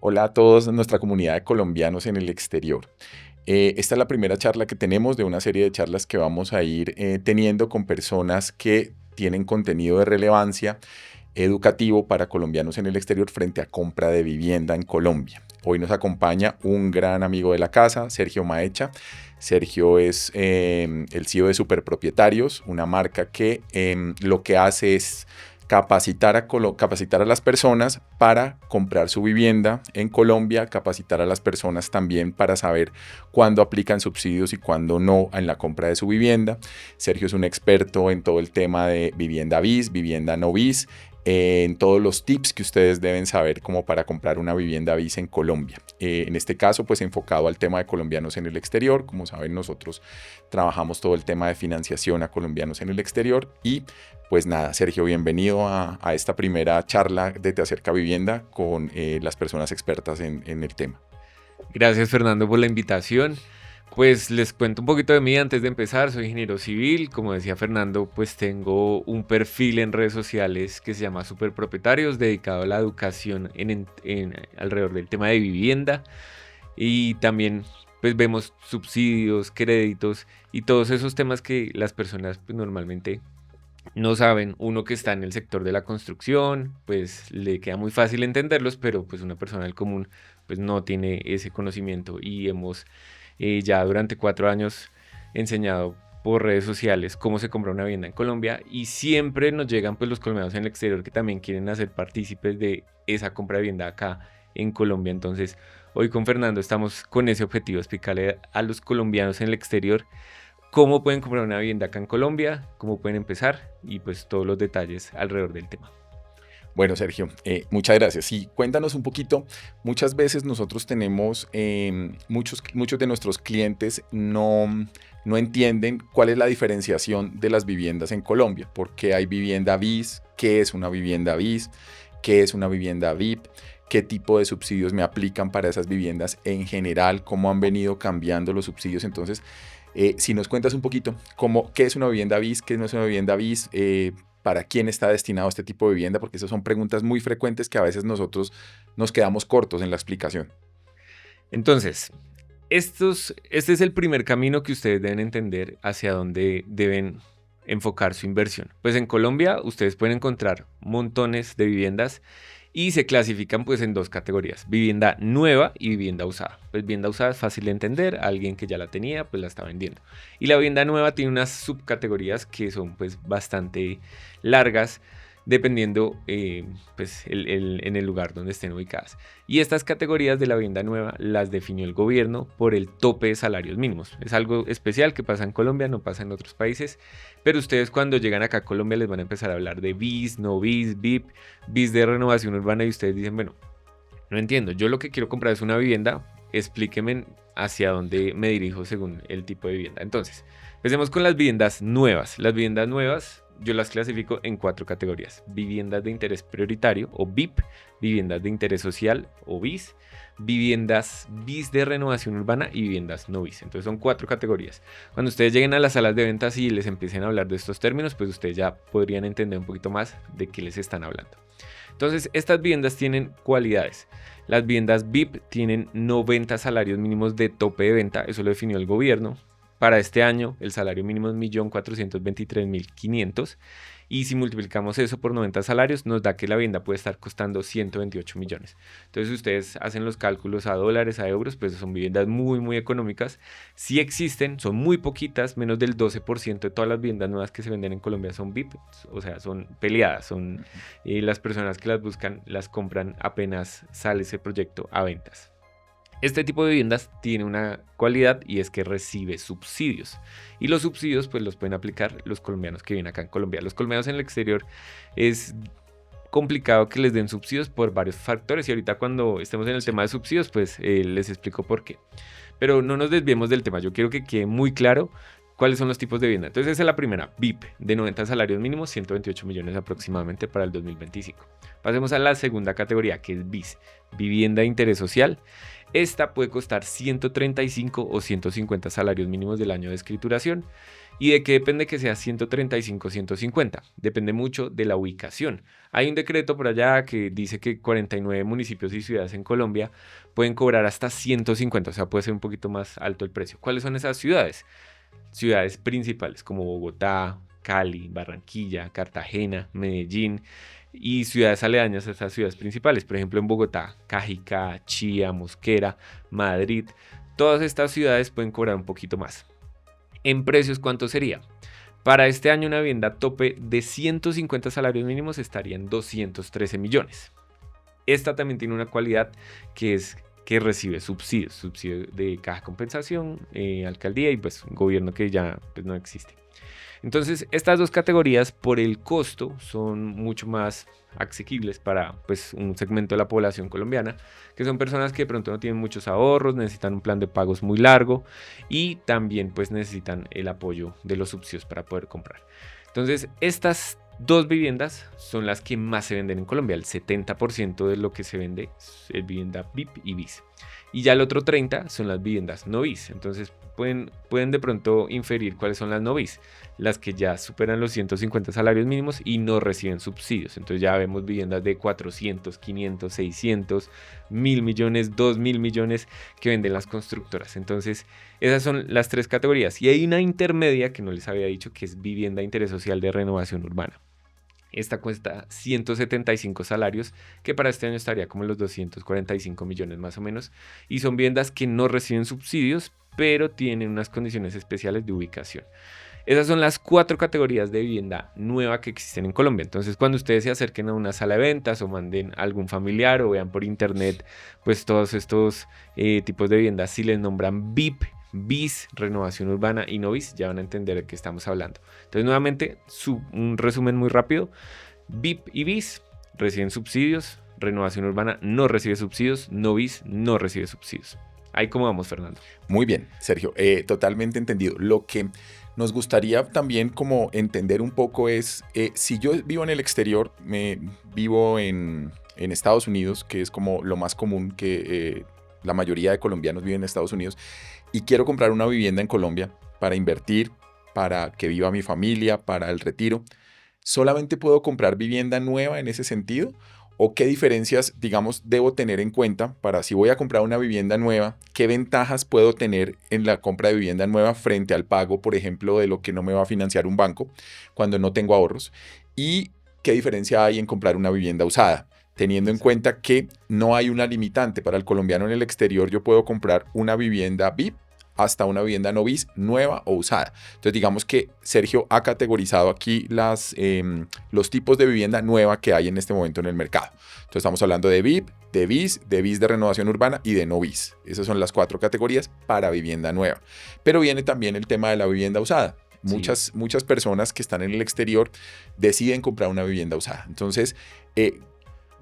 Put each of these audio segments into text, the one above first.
Hola a todos nuestra comunidad de colombianos en el exterior. Esta es la primera charla que tenemos de una serie de charlas que vamos a ir teniendo con personas que tienen contenido de relevancia educativo para colombianos en el exterior frente a compra de vivienda en Colombia. Hoy nos acompaña un gran amigo de la casa, Sergio Maecha. Sergio es el CEO de Superpropietarios, una marca que lo que hace es capacitar a las personas para comprar su vivienda en Colombia, capacitar a las personas también para saber cuándo aplican subsidios y cuándo no en la compra de su vivienda. Sergio es un experto en todo el tema de vivienda bis, vivienda no bis, en todos los tips que ustedes deben saber como para comprar una vivienda bis en Colombia. En este caso, pues enfocado al tema de colombianos en el exterior. Como saben, nosotros trabajamos todo el tema de financiación a colombianos en el exterior. Y pues nada, Sergio, bienvenido a esta primera charla de Te Acerca Vivienda con las personas expertas en el tema. Gracias, Fernando, por la invitación. Pues les cuento un poquito de mí antes de empezar. Soy ingeniero civil. Como decía Fernando, pues tengo un perfil en redes sociales que se llama Superpropietarios, dedicado a la educación alrededor del tema de vivienda. Y también pues vemos subsidios, créditos y todos esos temas que las personas pues, normalmente no saben. Uno que está en el sector de la construcción, pues le queda muy fácil entenderlos, pero pues una persona del común pues no tiene ese conocimiento y hemos ya durante 4 años enseñado por redes sociales cómo se compra una vivienda en Colombia y siempre nos llegan pues los colombianos en el exterior que también quieren hacer partícipes de esa compra de vivienda acá en Colombia. Entonces hoy con Fernando estamos con ese objetivo, explicarle a los colombianos en el exterior cómo pueden comprar una vivienda acá en Colombia, cómo pueden empezar y pues todos los detalles alrededor del tema. Bueno, Sergio, muchas gracias. Sí, cuéntanos un poquito. Muchas veces nosotros tenemos, muchos de nuestros clientes no entienden cuál es la diferenciación de las viviendas en Colombia, porque hay vivienda bis, qué es una vivienda bis, qué es una vivienda VIP, qué tipo de subsidios me aplican para esas viviendas en general, cómo han venido cambiando los subsidios. Entonces, si nos cuentas un poquito qué es una vivienda bis, qué no es una vivienda bis, para quién está destinado este tipo de vivienda, porque esas son preguntas muy frecuentes que a veces nosotros nos quedamos cortos en la explicación. Entonces, este es el primer camino que ustedes deben entender hacia dónde deben enfocar su inversión. Pues en Colombia ustedes pueden encontrar montones de viviendas y se clasifican pues en 2 categorías, vivienda nueva y vivienda usada. Pues vivienda usada es fácil de entender, alguien que ya la tenía pues la está vendiendo. Y la vivienda nueva tiene unas subcategorías que son pues bastante largas dependiendo pues en el lugar donde estén ubicadas. Y estas categorías de la vivienda nueva las definió el gobierno por el tope de salarios mínimos. Es algo especial que pasa en Colombia, no pasa en otros países, pero ustedes cuando llegan acá a Colombia les van a empezar a hablar de BIS, no BIS, BIP, BIS de renovación urbana y ustedes dicen, bueno, no entiendo, yo lo que quiero comprar es una vivienda, explíqueme hacia dónde me dirijo según el tipo de vivienda. Entonces, empecemos con las viviendas nuevas. Las viviendas nuevas yo las clasifico en 4 categorías: viviendas de interés prioritario o BIP, viviendas de interés social o BIS, viviendas BIS de renovación urbana y viviendas no BIS. Entonces son 4 categorías. Cuando ustedes lleguen a las salas de ventas y les empiecen a hablar de estos términos, pues ustedes ya podrían entender un poquito más de qué les están hablando. Entonces, estas viviendas tienen cualidades. Las viviendas BIP tienen 90 salarios mínimos de tope de venta, eso lo definió el gobierno. Para este año el salario mínimo es 1.423.500 y si multiplicamos eso por 90 salarios nos da que la vivienda puede estar costando 128 millones. Entonces si ustedes hacen los cálculos a dólares, a euros, pues son viviendas muy económicas. Sí existen, son muy poquitas, menos del 12% de todas las viviendas nuevas que se venden en Colombia son VIP, o sea, son peleadas, son las personas que las buscan, las compran apenas sale ese proyecto a ventas. Este tipo de viviendas tiene una cualidad y es que recibe subsidios. Y los subsidios pues los pueden aplicar los colombianos que viven acá en Colombia. Los colombianos en el exterior es complicado que les den subsidios por varios factores y ahorita cuando estemos en el tema de subsidios pues les explico por qué. Pero no nos desviemos del tema, yo quiero que quede muy claro cuáles son los tipos de vivienda. Entonces esa es la primera, BIP, de 90 salarios mínimos, 128 millones aproximadamente para el 2025. Pasemos a la segunda categoría, que es BIS, vivienda de interés social, esta puede costar 135 o 150 salarios mínimos del año de escrituración. ¿Y de qué depende que sea 135 o 150? Depende mucho de la ubicación. Hay un decreto por allá que dice que 49 municipios y ciudades en Colombia pueden cobrar hasta 150, o sea, puede ser un poquito más alto el precio. ¿Cuáles son esas ciudades? Ciudades principales como Bogotá, Cali, Barranquilla, Cartagena, Medellín y ciudades aledañas a esas ciudades principales. Por ejemplo, en Bogotá, Cajicá, Chía, Mosquera, Madrid. Todas estas ciudades pueden cobrar un poquito más. En precios, ¿cuánto sería? Para este año una vivienda tope de 150 salarios mínimos estaría en 213 millones. Esta también tiene una cualidad que es que recibe subsidios de caja compensación, alcaldía y pues gobierno que ya pues, no existe. Entonces, estas dos categorías por el costo son mucho más asequibles para pues, un segmento de la población colombiana, que son personas que de pronto no tienen muchos ahorros, necesitan un plan de pagos muy largo y también pues, necesitan el apoyo de los subsidios para poder comprar. Entonces, estas dos viviendas son las que más se venden en Colombia. El 70% de lo que se vende es vivienda BIP y BIS. Y ya el otro 30% son las viviendas no BIS. Entonces pueden de pronto inferir cuáles son las no BIS. Las que ya superan los 150 salarios mínimos y no reciben subsidios. Entonces ya vemos viviendas de 400, 500, 600, 1.000 millones, 2.000 millones que venden las constructoras. Entonces esas son las tres categorías. Y hay una intermedia que no les había dicho, que es vivienda de interés social de renovación urbana. Esta cuesta 175 salarios, que para este año estaría como en los 245 millones más o menos. Y son viviendas que no reciben subsidios, pero tienen unas condiciones especiales de ubicación. Esas son las 4 categorías de vivienda nueva que existen en Colombia. Entonces, cuando ustedes se acerquen a una sala de ventas o manden a algún familiar o vean por internet, pues todos estos tipos de viviendas, si les nombran BIP, BIS, renovación urbana y no BIS, ya van a entender de qué estamos hablando. Entonces, nuevamente, un resumen muy rápido. BIP y BIS reciben subsidios, renovación urbana no recibe subsidios, no BIS no recibe subsidios. Ahí cómo vamos, Fernando. Muy bien, Sergio, totalmente entendido. Lo que nos gustaría también como entender un poco es, si yo vivo en el exterior, vivo en Estados Unidos, que es como lo más común que la mayoría de colombianos viven en Estados Unidos, y quiero comprar una vivienda en Colombia para invertir, para que viva mi familia, para el retiro, ¿solamente puedo comprar vivienda nueva en ese sentido? ¿O qué diferencias, digamos, debo tener en cuenta para si voy a comprar una vivienda nueva, qué ventajas puedo tener en la compra de vivienda nueva frente al pago, por ejemplo, de lo que no me va a financiar un banco cuando no tengo ahorros? ¿Y qué diferencia hay en comprar una vivienda usada? Teniendo en cuenta que no hay una limitante para el colombiano en el exterior, yo puedo comprar una vivienda BIP hasta una vivienda no BIS nueva o usada. Entonces digamos que Sergio ha categorizado aquí los tipos de vivienda nueva que hay en este momento en el mercado. Entonces estamos hablando de BIP, de BIS de renovación urbana y de no BIS. Esas son las 4 categorías para vivienda nueva. Pero viene también el tema de la vivienda usada. Muchas personas que están en el exterior deciden comprar una vivienda usada. Entonces,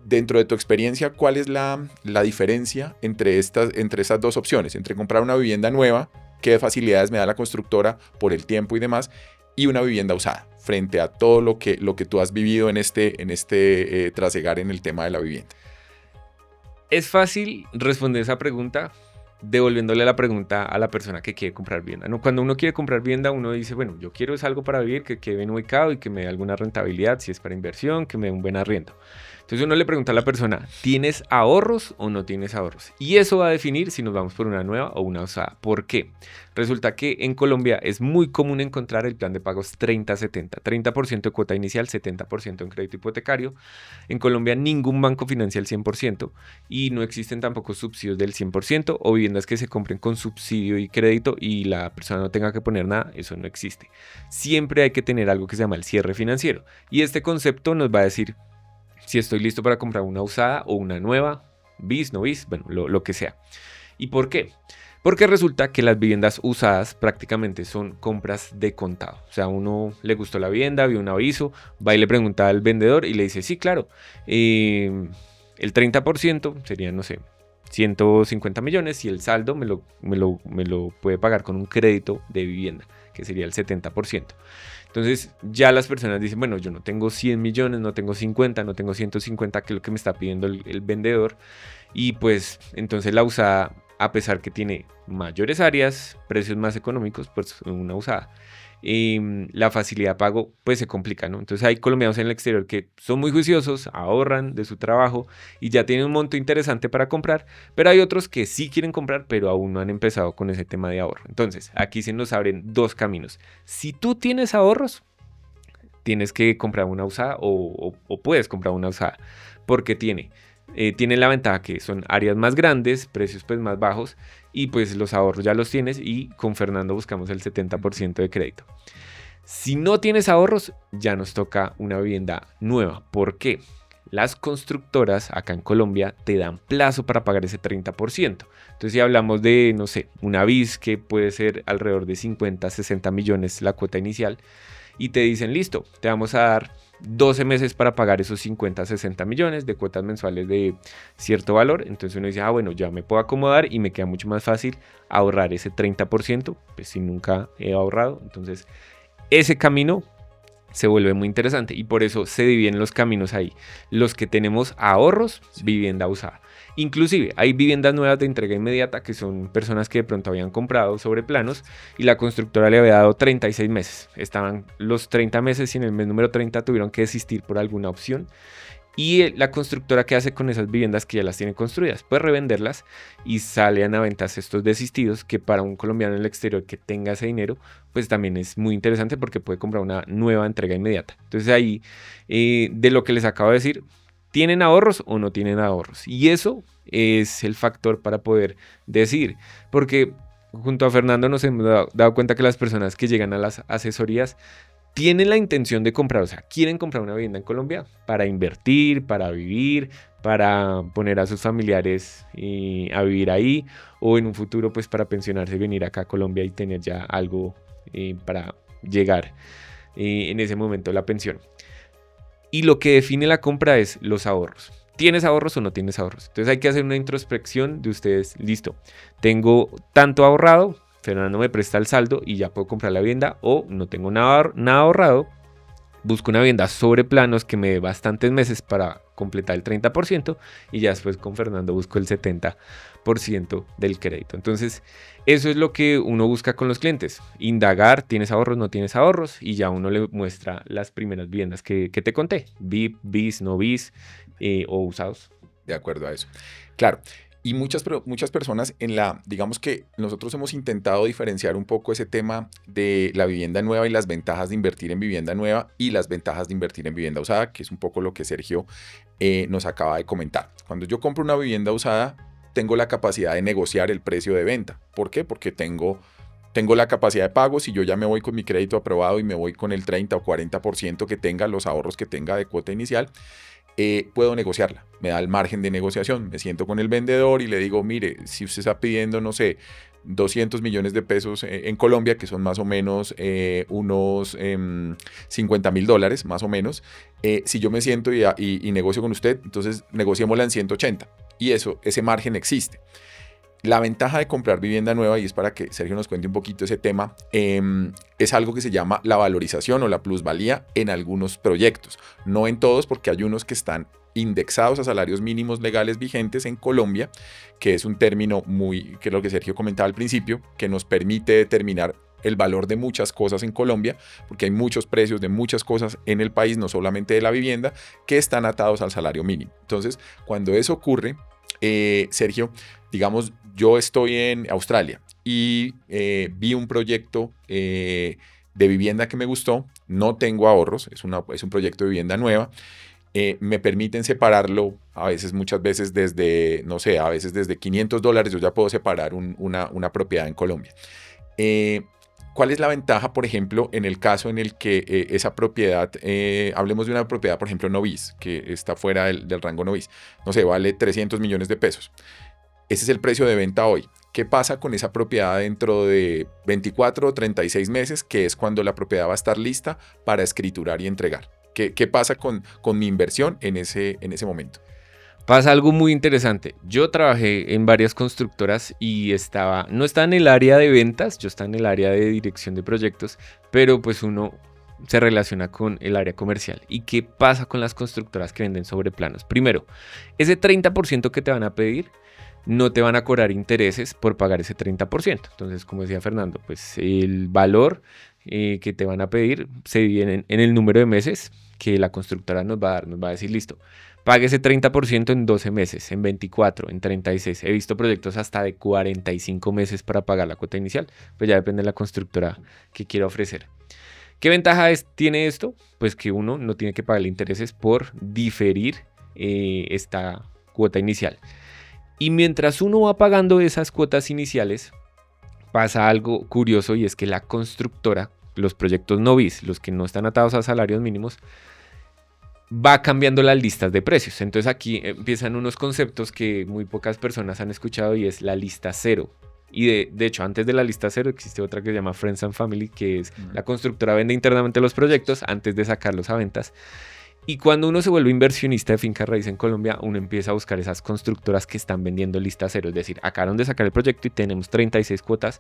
dentro de tu experiencia, ¿cuál es la diferencia entre esas dos opciones? Entre comprar una vivienda nueva, qué facilidades me da la constructora por el tiempo y demás, y una vivienda usada, frente a todo lo que tú has vivido en este trasegar en el tema de la vivienda. Es fácil responder esa pregunta devolviéndole la pregunta a la persona que quiere comprar vivienda. ¿No? Cuando uno quiere comprar vivienda, uno dice, bueno, yo quiero es algo para vivir, que quede bien ubicado y que me dé alguna rentabilidad, si es para inversión, que me dé un buen arriendo. Entonces uno le pregunta a la persona, ¿tienes ahorros o no tienes ahorros? Y eso va a definir si nos vamos por una nueva o una usada. ¿Por qué? Resulta que en Colombia es muy común encontrar el plan de pagos 30-70. 30% de cuota inicial, 70% en crédito hipotecario. En Colombia ningún banco financia el 100% y no existen tampoco subsidios del 100% o viviendas que se compren con subsidio y crédito y la persona no tenga que poner nada, eso no existe. Siempre hay que tener algo que se llama el cierre financiero. Y este concepto nos va a decir si estoy listo para comprar una usada o una nueva, BIS, no BIS, bueno, lo que sea. ¿Y por qué? Porque resulta que las viviendas usadas prácticamente son compras de contado. O sea, uno le gustó la vivienda, vio un aviso, va y le pregunta al vendedor y le dice, sí, claro, el 30% sería, no sé, 150 millones y el saldo me lo puede pagar con un crédito de vivienda, que sería el 70%. Entonces ya las personas dicen, bueno, yo no tengo 100 millones, no tengo 50, no tengo 150, que es lo que me está pidiendo el vendedor. Y pues entonces la usada, a pesar que tiene mayores áreas, precios más económicos, pues una usada, la facilidad de pago pues se complica, ¿no? Entonces hay colombianos en el exterior que son muy juiciosos, ahorran de su trabajo y ya tienen un monto interesante para comprar, pero hay otros que sí quieren comprar, pero aún no han empezado con ese tema de ahorro. Entonces aquí se nos abren dos caminos. Si tú tienes ahorros, tienes que comprar una usada o puedes comprar una usada, porque tiene la ventaja que son áreas más grandes, precios pues más bajos y pues los ahorros ya los tienes y con Fernando buscamos el 70% de crédito. Si no tienes ahorros, ya nos toca una vivienda nueva. ¿Por qué? Las constructoras acá en Colombia te dan plazo para pagar ese 30%. Entonces si hablamos de, no sé, una BIS que puede ser alrededor de 50, 60 millones la cuota inicial y te dicen, listo, te vamos a dar 12 meses para pagar esos 50, 60 millones de cuotas mensuales de cierto valor. Entonces uno dice, bueno, ya me puedo acomodar y me queda mucho más fácil ahorrar ese 30%, pues si nunca he ahorrado. Entonces ese camino se vuelve muy interesante y por eso se dividen los caminos ahí. Los que tenemos ahorros, vivienda usada. Inclusive hay viviendas nuevas de entrega inmediata que son personas que de pronto habían comprado sobre planos y la constructora le había dado 36 meses. Estaban los 30 meses y en el mes número 30 tuvieron que desistir por alguna opción. Y la constructora, ¿qué hace con esas viviendas que ya las tiene construidas? Pues revenderlas y salen a ventas estos desistidos, que para un colombiano en el exterior que tenga ese dinero, pues también es muy interesante porque puede comprar una nueva entrega inmediata. Entonces ahí, de lo que les acabo de decir, ¿tienen ahorros o no tienen ahorros? Y eso es el factor para poder decidir, porque junto a Fernando nos hemos dado cuenta que las personas que llegan a las asesorías tienen la intención de comprar, o sea, quieren comprar una vivienda en Colombia para invertir, para vivir, para poner a sus familiares a vivir ahí, o en un futuro pues para pensionarse, venir acá a Colombia y tener ya algo para llegar en ese momento a la pensión. Y lo que define la compra es los ahorros. ¿Tienes ahorros o no tienes ahorros? Entonces hay que hacer una introspección de ustedes. Listo, tengo tanto ahorrado, Fernando me presta el saldo y ya puedo comprar la vivienda, o no tengo nada ahorrado, busco una vivienda sobre planos que me dé bastantes meses para completar el 30% y ya después con Fernando busco el 70% del crédito. Entonces eso es lo que uno busca con los clientes, indagar, ¿tienes ahorros, no tienes ahorros? Y ya uno le muestra las primeras viviendas que te conté, VIP, BIS, no BIS o usados. De acuerdo a eso. Claro. Y muchas personas digamos que nosotros hemos intentado diferenciar un poco ese tema de la vivienda nueva y las ventajas de invertir en vivienda nueva y las ventajas de invertir en vivienda usada, que es un poco lo que Sergio nos acaba de comentar. Cuando yo compro una vivienda usada, tengo la capacidad de negociar el precio de venta. ¿Por qué? Porque tengo la capacidad de pago. Si yo ya me voy con mi crédito aprobado y me voy con el 30 o 40% que tenga, los ahorros que tenga de cuota inicial, puedo negociarla, me da el margen de negociación, me siento con el vendedor y le digo, mire, si usted está pidiendo, no sé, 200 millones de pesos en Colombia, que son más o menos unos $50,000, más o menos, si yo me siento y negocio con usted, entonces negociémosla en 180 y ese margen existe. La ventaja de comprar vivienda nueva, y es para que Sergio nos cuente un poquito ese tema, es algo que se llama la valorización o la plusvalía en algunos proyectos. No en todos, porque hay unos que están indexados a salarios mínimos legales vigentes en Colombia, que es un término que es lo que Sergio comentaba al principio, que nos permite determinar el valor de muchas cosas en Colombia, porque hay muchos precios de muchas cosas en el país, no solamente de la vivienda, que están atados al salario mínimo. Entonces, cuando eso ocurre, Sergio, digamos, yo estoy en Australia y vi un proyecto de vivienda que me gustó, no tengo ahorros, es un proyecto de vivienda nueva, me permiten separarlo muchas veces desde, no sé, a veces desde $500 yo ya puedo separar una propiedad en Colombia. ¿Cuál es la ventaja, por ejemplo, en el caso en el que esa propiedad, hablemos de una propiedad, por ejemplo, no BIS, que está fuera del rango no BIS, no sé, vale 300 millones de pesos? Ese es el precio de venta hoy. ¿Qué pasa con esa propiedad dentro de 24 o 36 meses, que es cuando la propiedad va a estar lista para escriturar y entregar? ¿Qué pasa con mi inversión en ese momento? Pasa algo muy interesante. Yo trabajé en varias constructoras y no estaba en el área de ventas, yo estaba en el área de dirección de proyectos, pero pues uno se relaciona con el área comercial. ¿Y qué pasa con las constructoras que venden sobre planos? Primero, ese 30% que te van a pedir, no te van a cobrar intereses por pagar ese 30%. Entonces, como decía Fernando, pues el valor que te van a pedir se divide en el número de meses que la constructora nos va a dar. Nos va a decir, listo, pague ese 30% en 12 meses, en 24, en 36. He visto proyectos hasta de 45 meses para pagar la cuota inicial. Pues ya depende de la constructora que quiera ofrecer. ¿Qué ventaja tiene esto? Pues que uno no tiene que pagar intereses por diferir esta cuota inicial. Y mientras uno va pagando esas cuotas iniciales, pasa algo curioso, y es que la constructora, los proyectos no bis, los que no están atados a salarios mínimos, va cambiando las listas de precios. Entonces aquí empiezan unos conceptos que muy pocas personas han escuchado, y es la lista cero. Y de hecho, antes de la lista cero existe otra que se llama Friends and Family, que es la constructora vende internamente los proyectos antes de sacarlos a ventas. Y cuando uno se vuelve inversionista de finca raíz en Colombia, uno empieza a buscar esas constructoras que están vendiendo lista cero. Es decir, acabaron de sacar el proyecto y tenemos 36 cuotas.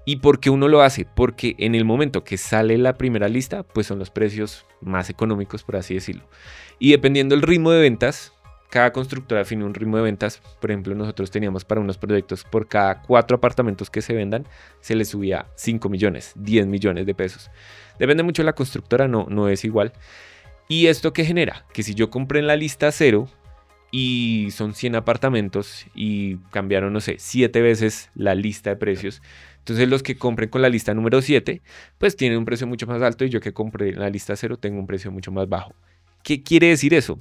¿Y por qué uno lo hace? Porque en el momento que sale la primera lista, pues son los precios más económicos, por así decirlo. Y dependiendo del ritmo de ventas, cada constructora define un ritmo de ventas. Por ejemplo, nosotros teníamos para unos proyectos, por cada 4 apartamentos que se vendan, se les subía 5 millones, 10 millones de pesos. Depende mucho de la constructora, no es igual. ¿Y esto qué genera? Que si yo compré en la lista cero y son 100 apartamentos y cambiaron, no sé, 7 veces la lista de precios, entonces los que compren con la lista número 7, pues tienen un precio mucho más alto, y yo que compré en la lista cero tengo un precio mucho más bajo. ¿Qué quiere decir eso?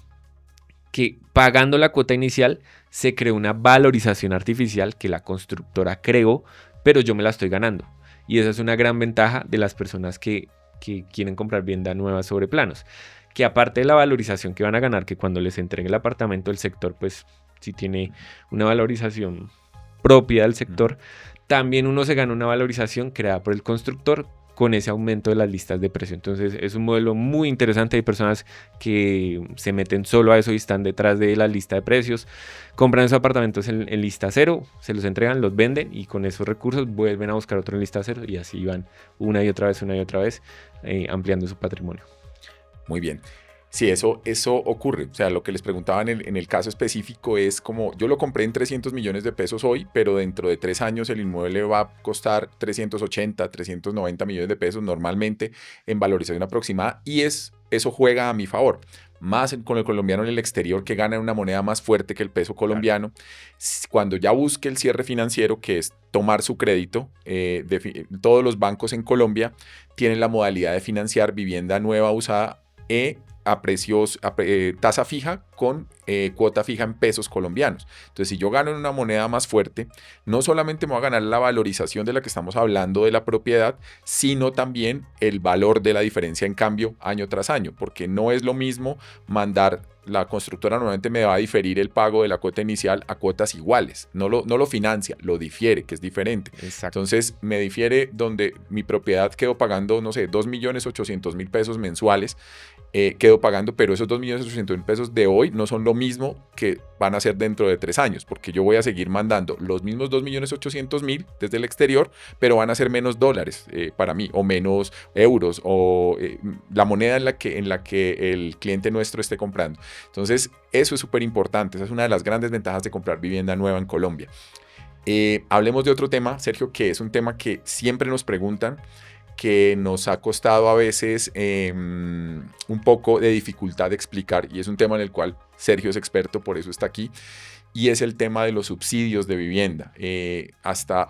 Que pagando la cuota inicial se creó una valorización artificial que la constructora creó, pero yo me la estoy ganando. Y esa es una gran ventaja de las personas que quieren comprar vivienda nueva sobre planos. Que aparte de la valorización que van a ganar, que cuando les entregue el apartamento, el sector pues sí tiene una valorización propia del sector, también uno se gana una valorización creada por el constructor con ese aumento de las listas de precio. Entonces es un modelo muy interesante. Hay personas que se meten solo a eso y están detrás de la lista de precios, compran esos apartamentos en lista cero, se los entregan, los venden, y con esos recursos vuelven a buscar otro en lista cero, y así van una y otra vez, ampliando su patrimonio. Muy bien. Sí, eso ocurre. O sea, lo que les preguntaba en el caso específico es como, yo lo compré en 300 millones de pesos hoy, pero dentro de 3 años el inmueble va a costar 380, 390 millones de pesos normalmente en valorización aproximada, y eso juega a mi favor. Más con el colombiano en el exterior, que gana una moneda más fuerte que el peso colombiano. Claro. Cuando ya busque el cierre financiero, que es tomar su crédito, todos los bancos en Colombia tienen la modalidad de financiar vivienda nueva, usada, a precios, tasa fija con cuota fija en pesos colombianos. Entonces, si yo gano en una moneda más fuerte, no solamente me voy a ganar la valorización de la que estamos hablando de la propiedad, sino también el valor de la diferencia en cambio año tras año, porque no es lo mismo la constructora normalmente me va a diferir el pago de la cuota inicial a cuotas iguales, no lo financia, lo difiere, que es diferente. Exacto. Entonces me difiere donde mi propiedad quedo pagando, no sé, 2.800.000 pesos mensuales, quedo pagando, pero esos 2.800.000 pesos de hoy no son lo mismo que van a ser dentro de 3 años, porque yo voy a seguir mandando los mismos 2.800.000 desde el exterior, pero van a ser menos dólares para mí, o menos euros, o la moneda en la que el cliente nuestro esté comprando. Entonces, eso es súper importante. Esa es una de las grandes ventajas de comprar vivienda nueva en Colombia. Hablemos de otro tema, Sergio, que es un tema que siempre nos preguntan, que nos ha costado a veces un poco de dificultad de explicar, y es un tema en el cual Sergio es experto, por eso está aquí, y es el tema de los subsidios de vivienda. Hasta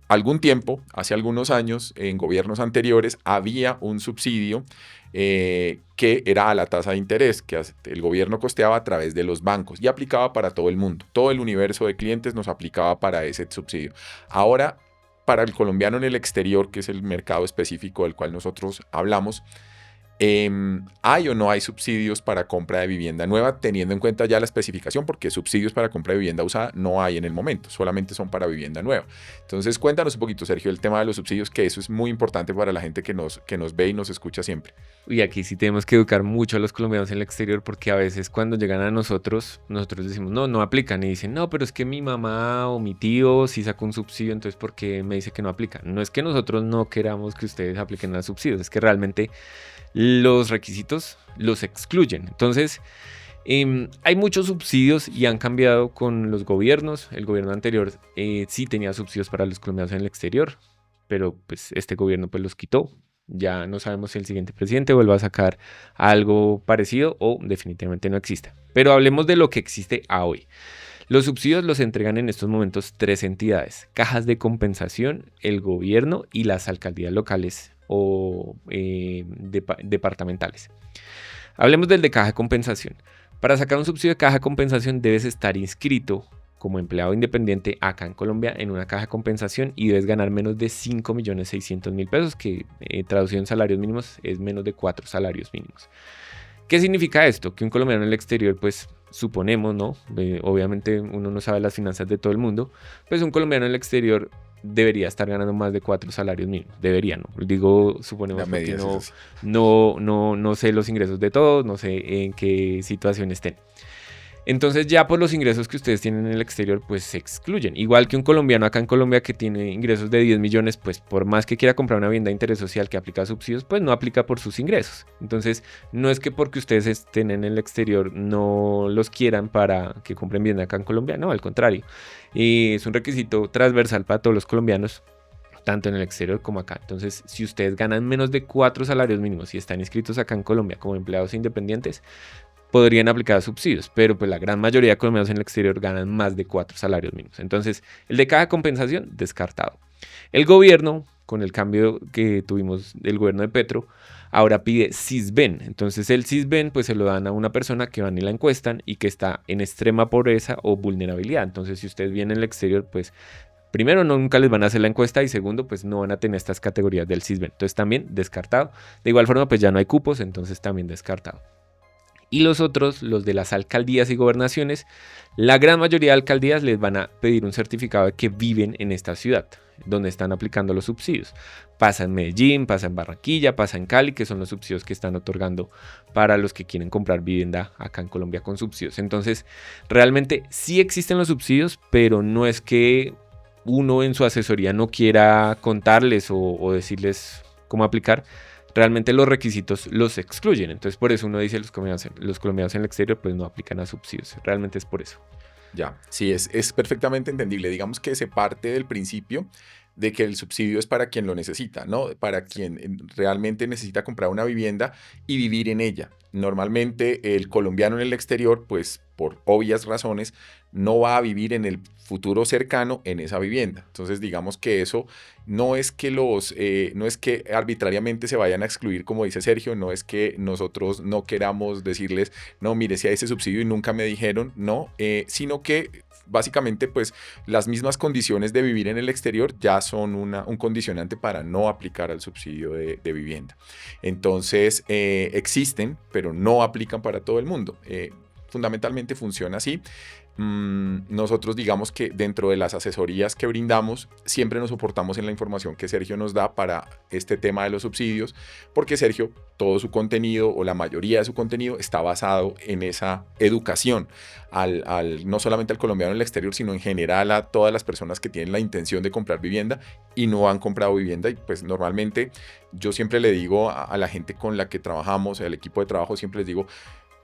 algún tiempo, hace algunos años, en gobiernos anteriores, había un subsidio que era a la tasa de interés, que el gobierno costeaba a través de los bancos y aplicaba para todo el mundo. Todo el universo de clientes nos aplicaba para ese subsidio. Ahora, para el colombiano en el exterior, que es el mercado específico del cual nosotros hablamos, ¿Hay o no hay subsidios para compra de vivienda nueva, teniendo en cuenta ya la especificación? Porque subsidios para compra de vivienda usada no hay en el momento, solamente son para vivienda nueva. Entonces, cuéntanos un poquito, Sergio, el tema de los subsidios, que eso es muy importante para la gente que nos ve y nos escucha siempre. Y aquí sí tenemos que educar mucho a los colombianos en el exterior porque a veces cuando llegan a nosotros decimos, no, no aplican. Y dicen, no, pero es que mi mamá o mi tío sí sacó un subsidio, entonces ¿por qué me dice que no aplica? No es que nosotros no queramos que ustedes apliquen a subsidios, es que realmente los requisitos los excluyen. Entonces, hay muchos subsidios y han cambiado con los gobiernos. El gobierno anterior sí tenía subsidios para los colombianos en el exterior, pero pues este gobierno pues los quitó. Ya no sabemos si el siguiente presidente vuelva a sacar algo parecido o definitivamente no exista. Pero hablemos de lo que existe a hoy. Los subsidios los entregan en estos momentos 3 entidades: cajas de compensación, el gobierno y las alcaldías locales o departamentales. Hablemos del de caja de compensación. Para sacar un subsidio de caja de compensación debes estar inscrito como empleado independiente acá en Colombia en una caja de compensación y debes ganar menos de 5.600.000 pesos, que traducido en salarios mínimos es menos de 4 salarios mínimos. ¿Qué significa esto? Que un colombiano en el exterior, pues suponemos, ¿no? Obviamente uno no sabe las finanzas de todo el mundo, pues un colombiano en el exterior debería estar ganando más de 4 salarios mínimos. Debería, ¿no? Digo, suponemos porque no sé los ingresos de todos, no sé en qué situación estén. Entonces ya por los ingresos que ustedes tienen en el exterior pues se excluyen. Igual que un colombiano acá en Colombia que tiene ingresos de 10 millones, pues por más que quiera comprar una vivienda de interés social que aplica subsidios, pues no aplica por sus ingresos. Entonces no es que porque ustedes estén en el exterior no los quieran para que compren vivienda acá en Colombia, no, al contrario. Es un requisito transversal para todos los colombianos, tanto en el exterior como acá. Entonces, si ustedes ganan menos de 4 salarios mínimos y están inscritos acá en Colombia como empleados independientes, podrían aplicar subsidios, pero pues la gran mayoría de colombianos en el exterior ganan más de 4 salarios mínimos. Entonces, el de caja de compensación, descartado. El gobierno, con el cambio que tuvimos del gobierno de Petro, ahora pide Sisbén. Entonces, el Sisbén pues se lo dan a una persona que van y la encuestan y que está en extrema pobreza o vulnerabilidad. Entonces, si ustedes vienen al exterior, pues primero, nunca les van a hacer la encuesta y segundo, pues no van a tener estas categorías del Sisbén. Entonces, también descartado. De igual forma, pues ya no hay cupos, entonces también descartado. Y los otros, los de las alcaldías y gobernaciones, la gran mayoría de alcaldías les van a pedir un certificado de que viven en esta ciudad, donde están aplicando los subsidios. Pasa en Medellín, pasa en Barranquilla, pasa en Cali, que son los subsidios que están otorgando para los que quieren comprar vivienda acá en Colombia con subsidios. Entonces, realmente sí existen los subsidios, pero no es que uno en su asesoría no quiera contarles o decirles cómo aplicar. Realmente los requisitos los excluyen. Entonces por eso uno dice los colombianos en el exterior pues no aplican a subsidios. Realmente es por eso. Ya, sí, es perfectamente entendible. Digamos que se parte del principio de que el subsidio es para quien lo necesita, ¿no? Para quien realmente necesita comprar una vivienda y vivir en ella. Normalmente el colombiano en el exterior, pues por obvias razones, no va a vivir en el futuro cercano en esa vivienda. Entonces digamos que eso no es que no es que arbitrariamente se vayan a excluir, como dice Sergio, no es que nosotros no queramos decirles, no, mire, si hay ese subsidio y nunca me dijeron, no, sino que básicamente pues las mismas condiciones de vivir en el exterior ya son un condicionante para no aplicar al subsidio de vivienda. Entonces existen, pero no aplican para todo el mundo. Fundamentalmente funciona así. Nosotros digamos que dentro de las asesorías que brindamos siempre nos soportamos en la información que Sergio nos da para este tema de los subsidios, porque Sergio, todo su contenido o la mayoría de su contenido está basado en esa educación no solamente al colombiano en el exterior, sino en general a todas las personas que tienen la intención de comprar vivienda y no han comprado vivienda. Y pues normalmente yo siempre le digo a la gente con la que trabajamos, al equipo de trabajo, siempre les digo,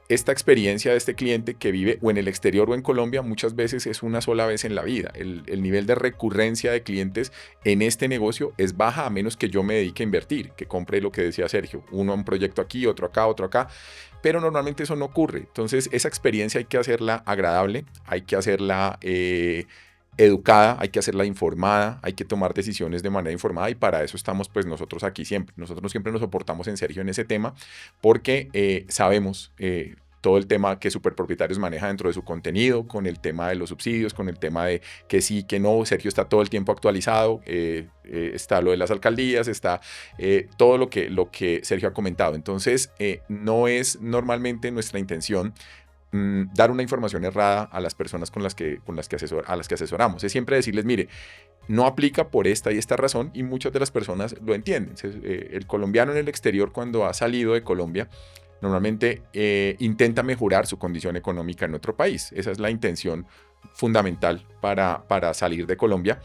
esta experiencia de este cliente que vive o en el exterior o en Colombia muchas veces es una sola vez en la vida. El nivel de recurrencia de clientes en este negocio es baja a menos que yo me dedique a invertir, que compre lo que decía Sergio, un proyecto aquí, otro acá, pero normalmente eso no ocurre. Entonces esa experiencia hay que hacerla agradable, hay que hacerla educada, hay que hacerla informada, hay que tomar decisiones de manera informada y para eso estamos pues nosotros aquí siempre. Nosotros siempre nos soportamos en Sergio en ese tema porque sabemos todo el tema que Superpropietarios maneja dentro de su contenido, con el tema de los subsidios, con el tema de que sí, que no. Sergio está todo el tiempo actualizado, está lo de las alcaldías, está todo lo que Sergio ha comentado. Entonces, no es normalmente nuestra intención dar una información errada a las personas a las que asesoramos. Es siempre decirles, mire, no aplica por esta y esta razón, y muchas de las personas lo entienden. El colombiano en el exterior, cuando ha salido de Colombia, normalmente intenta mejorar su condición económica en otro país. Esa es la intención fundamental para salir de Colombia,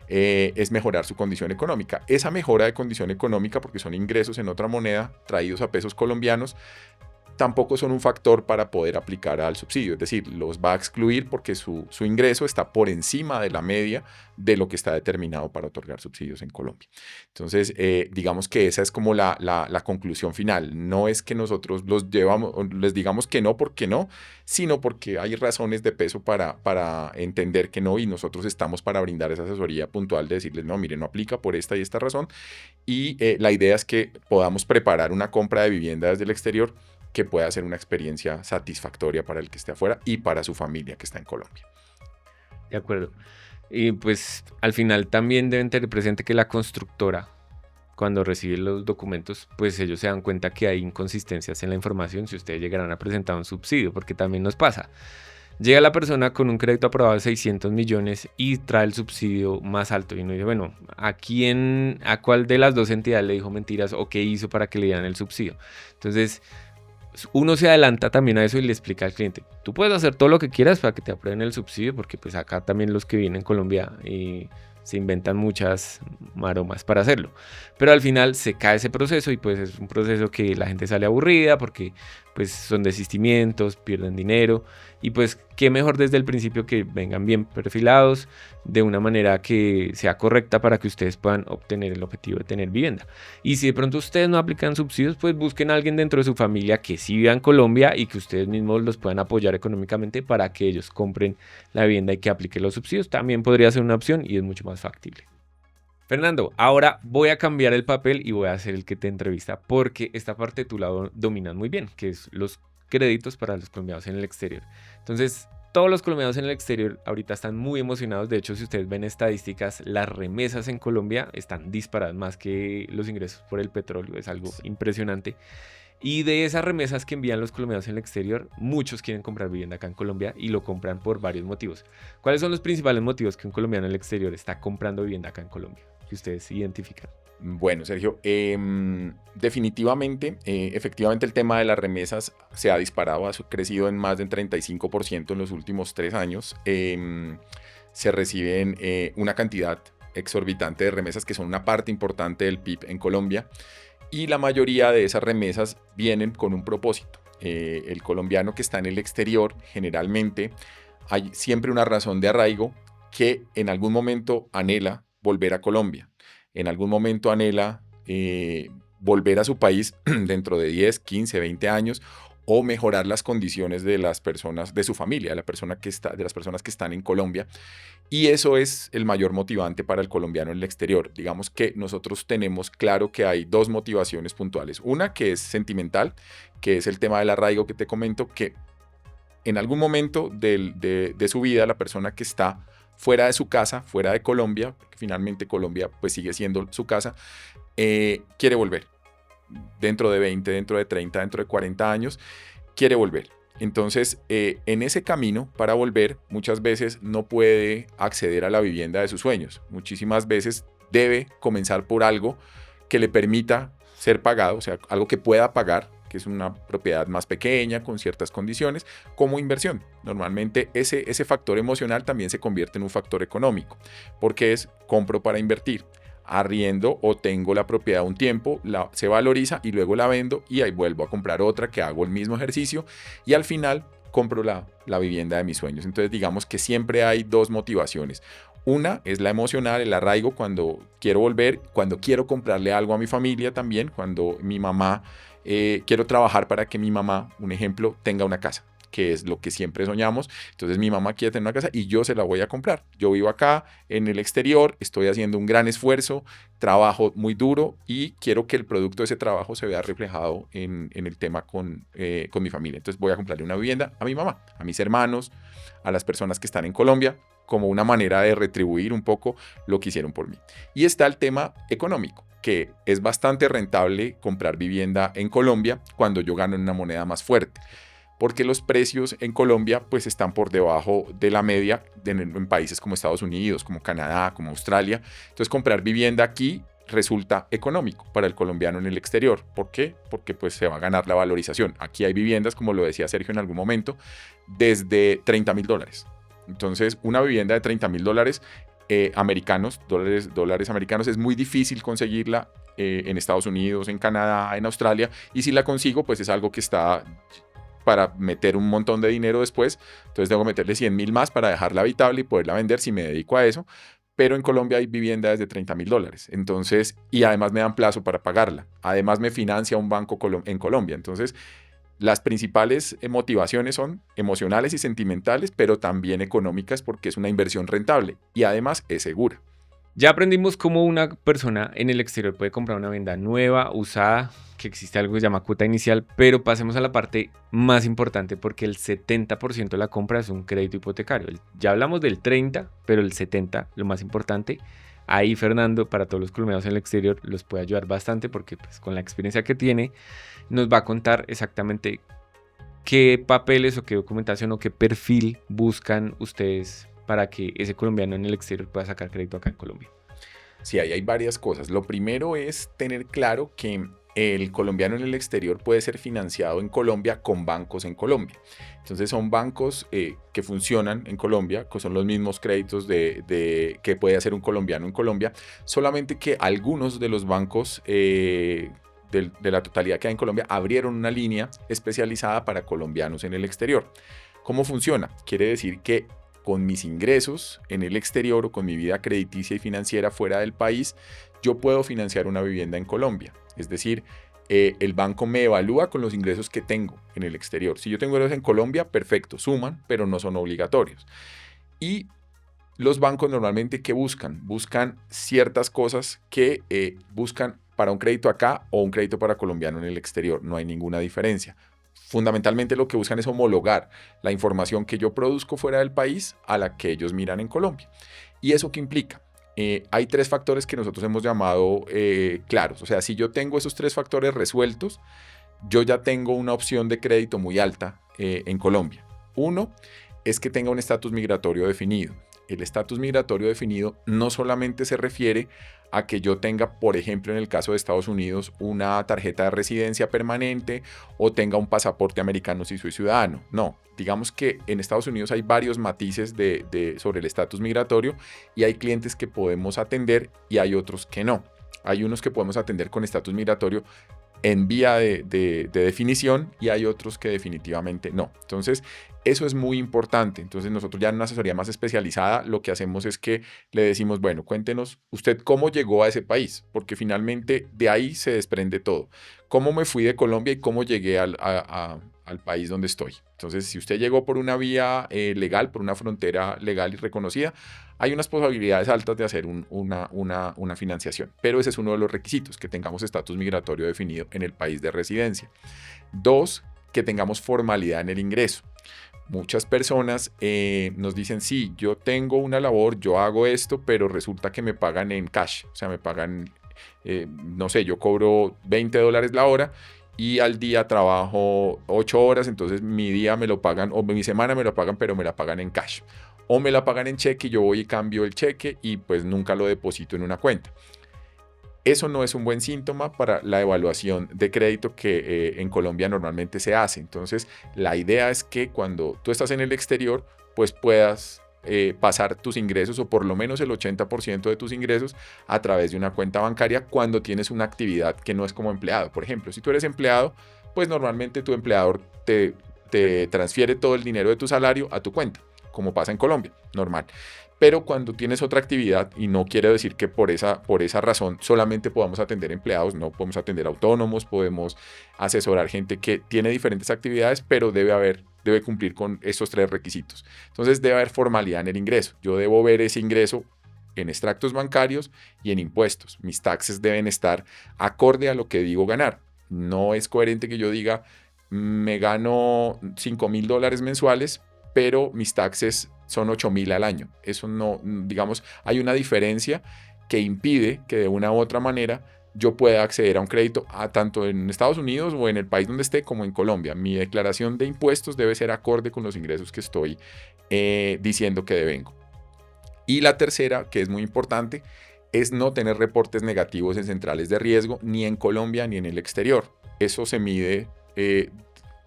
es mejorar su condición económica. Esa mejora de condición económica, porque son ingresos en otra moneda traídos a pesos colombianos, tampoco son un factor para poder aplicar al subsidio. Es decir, los va a excluir porque su ingreso está por encima de la media de lo que está determinado para otorgar subsidios en Colombia. Entonces, digamos que esa es como la conclusión final. No es que nosotros les digamos que no porque no, sino porque hay razones de peso para entender que no, y nosotros estamos para brindar esa asesoría puntual de decirles, no, mire, no aplica por esta y esta razón. Y la idea es que podamos preparar una compra de vivienda desde el exterior que pueda ser una experiencia satisfactoria para el que esté afuera y para su familia que está en Colombia. De acuerdo. Y pues al final también deben tener presente que la constructora, cuando recibe los documentos, pues ellos se dan cuenta que hay inconsistencias en la información si ustedes llegarán a presentar un subsidio, porque también nos pasa. Llega la persona con un crédito aprobado de 600 millones y trae el subsidio más alto. Y uno dice, bueno, ¿a cuál de las dos entidades le dijo mentiras o qué hizo para que le dieran el subsidio? Entonces, uno se adelanta también a eso y le explica al cliente, tú puedes hacer todo lo que quieras para que te aprueben el subsidio, porque pues acá también los que vienen en Colombia se inventan muchas maromas para hacerlo. Pero al final se cae ese proceso y pues es un proceso que la gente sale aburrida porque pues son desistimientos, pierden dinero y pues qué mejor desde el principio que vengan bien perfilados de una manera que sea correcta para que ustedes puedan obtener el objetivo de tener vivienda. Y si de pronto ustedes no aplican subsidios, pues busquen a alguien dentro de su familia que sí viva en Colombia y que ustedes mismos los puedan apoyar económicamente para que ellos compren la vivienda y que apliquen los subsidios. También podría ser una opción y es mucho más factible. Fernando, ahora voy a cambiar el papel y voy a ser el que te entrevista porque esta parte tú la dominas muy bien, que es los créditos para los colombianos en el exterior. Entonces, todos los colombianos en el exterior ahorita están muy emocionados. De hecho, si ustedes ven estadísticas, las remesas en Colombia están disparadas más que los ingresos por el petróleo. Es algo impresionante. Y de esas remesas que envían los colombianos en el exterior, muchos quieren comprar vivienda acá en Colombia y lo compran por varios motivos. ¿Cuáles son los principales motivos que un colombiano en el exterior está comprando vivienda acá en Colombia, que ustedes identifican? Bueno, Sergio, definitivamente, efectivamente el tema de las remesas se ha disparado, ha crecido en más del 35% en los últimos 3 años. Se reciben una cantidad exorbitante de remesas que son una parte importante del PIB en Colombia, y la mayoría de esas remesas vienen con un propósito. El colombiano que está en el exterior, generalmente hay siempre una razón de arraigo que en algún momento anhela volver a Colombia. En algún momento anhela volver a su país dentro de 10, 15, 20 años, o mejorar las condiciones de las personas, de su familia, de las personas que están en Colombia. Y eso es el mayor motivante para el colombiano en el exterior. Digamos que nosotros tenemos claro que hay 2 motivaciones puntuales. Una que es sentimental, que es el tema del arraigo que te comento, que en algún momento de su vida la persona que está fuera de su casa, fuera de Colombia, porque finalmente Colombia pues sigue siendo su casa, quiere volver. Dentro de 20, dentro de 30, dentro de 40 años, quiere volver. Entonces, en ese camino para volver, muchas veces no puede acceder a la vivienda de sus sueños. Muchísimas veces debe comenzar por algo que le permita ser pagado, o sea, algo que pueda pagar, que es una propiedad más pequeña, con ciertas condiciones, como inversión. Normalmente ese factor emocional también se convierte en un factor económico, porque es compro para invertir, arriendo o tengo la propiedad un tiempo, se valoriza y luego la vendo y ahí vuelvo a comprar otra que hago el mismo ejercicio y al final compro la vivienda de mis sueños. Entonces digamos que siempre hay 2 motivaciones. Una es la emocional, el arraigo, cuando quiero volver, cuando quiero comprarle algo a mi familia también, cuando mi mamá, quiero trabajar para que mi mamá, un ejemplo, tenga una casa. que es lo que siempre soñamos. Entonces mi mamá quiere tener una casa y yo se la voy a comprar. Yo vivo acá en el exterior, estoy haciendo un gran esfuerzo, trabajo muy duro y quiero que el producto de ese trabajo se vea reflejado en el tema con mi familia. Entonces voy a comprarle una vivienda a mi mamá, a mis hermanos, a las personas que están en Colombia, como una manera de retribuir un poco lo que hicieron por mí. Y está el tema económico, que es bastante rentable comprar vivienda en Colombia cuando yo gano en una moneda más fuerte, porque los precios en Colombia pues están por debajo de la media en países como Estados Unidos, como Canadá, como Australia. Entonces comprar vivienda aquí resulta económico para el colombiano en el exterior. ¿Por qué? Porque pues se va a ganar la valorización. Aquí hay viviendas, como lo decía Sergio en algún momento, desde $30,000. Entonces una vivienda de $30,000 americanos, dólares americanos, es muy difícil conseguirla en Estados Unidos, en Canadá, en Australia, y si la consigo pues es algo que está para meter un montón de dinero después, entonces tengo que meterle 100,000 más para dejarla habitable y poderla vender si me dedico a eso, pero en Colombia hay viviendas de $30,000, entonces, y además me dan plazo para pagarla, además me financia un banco en Colombia, entonces las principales motivaciones son emocionales y sentimentales, pero también económicas porque es una inversión rentable y además es segura. Ya aprendimos cómo una persona en el exterior puede comprar una vivienda nueva, usada, que existe algo que se llama cuota inicial, pero pasemos a la parte más importante porque el 70% de la compra es un crédito hipotecario. Ya hablamos del 30%, pero el 70%, lo más importante. Ahí Fernando, para todos los colombianos en el exterior, los puede ayudar bastante porque pues, con la experiencia que tiene, nos va a contar exactamente qué papeles o qué documentación o qué perfil buscan ustedes para que ese colombiano en el exterior pueda sacar crédito acá en Colombia. Sí, ahí hay varias cosas. Lo primero es tener claro que el colombiano en el exterior puede ser financiado en Colombia con bancos en Colombia. Entonces son bancos que funcionan en Colombia, que son los mismos créditos que puede hacer un colombiano en Colombia, solamente que algunos de los bancos de la totalidad que hay en Colombia abrieron una línea especializada para colombianos en el exterior. ¿Cómo funciona? Quiere decir que con mis ingresos en el exterior o con mi vida crediticia y financiera fuera del país, yo puedo financiar una vivienda en Colombia. Es decir, el banco me evalúa con los ingresos que tengo en el exterior. Si yo tengo ingresos en Colombia, perfecto, suman, pero no son obligatorios. Y los bancos normalmente, ¿qué buscan? Buscan ciertas cosas que buscan para un crédito acá o un crédito para colombiano en el exterior. No hay ninguna diferencia. Fundamentalmente lo que buscan es homologar la información que yo produzco fuera del país a la que ellos miran en Colombia. ¿Y eso qué implica? Hay 3 factores que nosotros hemos llamado claros. O sea, si yo tengo esos 3 factores resueltos, yo ya tengo una opción de crédito muy alta en Colombia. Uno es que tenga un estatus migratorio definido. El estatus migratorio definido no solamente se refiere a que yo tenga, por ejemplo, en el caso de Estados Unidos, una tarjeta de residencia permanente o tenga un pasaporte americano si soy ciudadano. No, digamos que en Estados Unidos hay varios matices sobre el estatus migratorio y hay clientes que podemos atender y hay otros que no. Hay unos que podemos atender con estatus migratorio en vía de definición y hay otros que definitivamente no. Entonces, eso es muy importante. Entonces, nosotros ya en una asesoría más especializada lo que hacemos es que le decimos, bueno, cuéntenos usted cómo llegó a ese país, porque finalmente de ahí se desprende todo. ¿Cómo me fui de Colombia y cómo llegué al país donde estoy? Entonces, si usted llegó por una vía legal, por una frontera legal y reconocida, hay unas posibilidades altas de hacer una financiación, pero ese es uno de los requisitos, que tengamos estatus migratorio definido en el país de residencia. 2, que tengamos formalidad en el ingreso. Muchas personas nos dicen, sí, yo tengo una labor, yo hago esto, pero resulta que me pagan en cash, o sea, me pagan, no sé, yo cobro $20 la hora y al día trabajo 8 horas, entonces mi día me lo pagan, o mi semana me lo pagan, pero me la pagan en cash. O me la pagan en cheque y yo voy y cambio el cheque y pues nunca lo deposito en una cuenta. Eso no es un buen síntoma para la evaluación de crédito que en Colombia normalmente se hace. Entonces, la idea es que cuando tú estás en el exterior, pues puedas pasar tus ingresos o por lo menos el 80% de tus ingresos a través de una cuenta bancaria cuando tienes una actividad que no es como empleado. Por ejemplo, si tú eres empleado, pues normalmente tu empleador te transfiere todo el dinero de tu salario a tu cuenta, como pasa en Colombia, normal. Pero cuando tienes otra actividad, y no quiere decir que por esa razón solamente podamos atender empleados, no podemos atender autónomos, podemos asesorar gente que tiene diferentes actividades, pero debe haber debe cumplir con estos 3 requisitos. Entonces debe haber formalidad en el ingreso. Yo debo ver ese ingreso en extractos bancarios y en impuestos. Mis taxes deben estar acorde a lo que digo ganar. No es coherente que yo diga, me gano $5,000 mensuales, pero mis taxes son 8,000 al año. Eso no, digamos, hay una diferencia que impide que de una u otra manera yo pueda acceder a un crédito tanto en Estados Unidos o en el país donde esté como en Colombia. Mi declaración de impuestos debe ser acorde con los ingresos que estoy diciendo que devengo. Y la tercera, que es muy importante, es no tener reportes negativos en centrales de riesgo ni en Colombia ni en el exterior. Eso se mide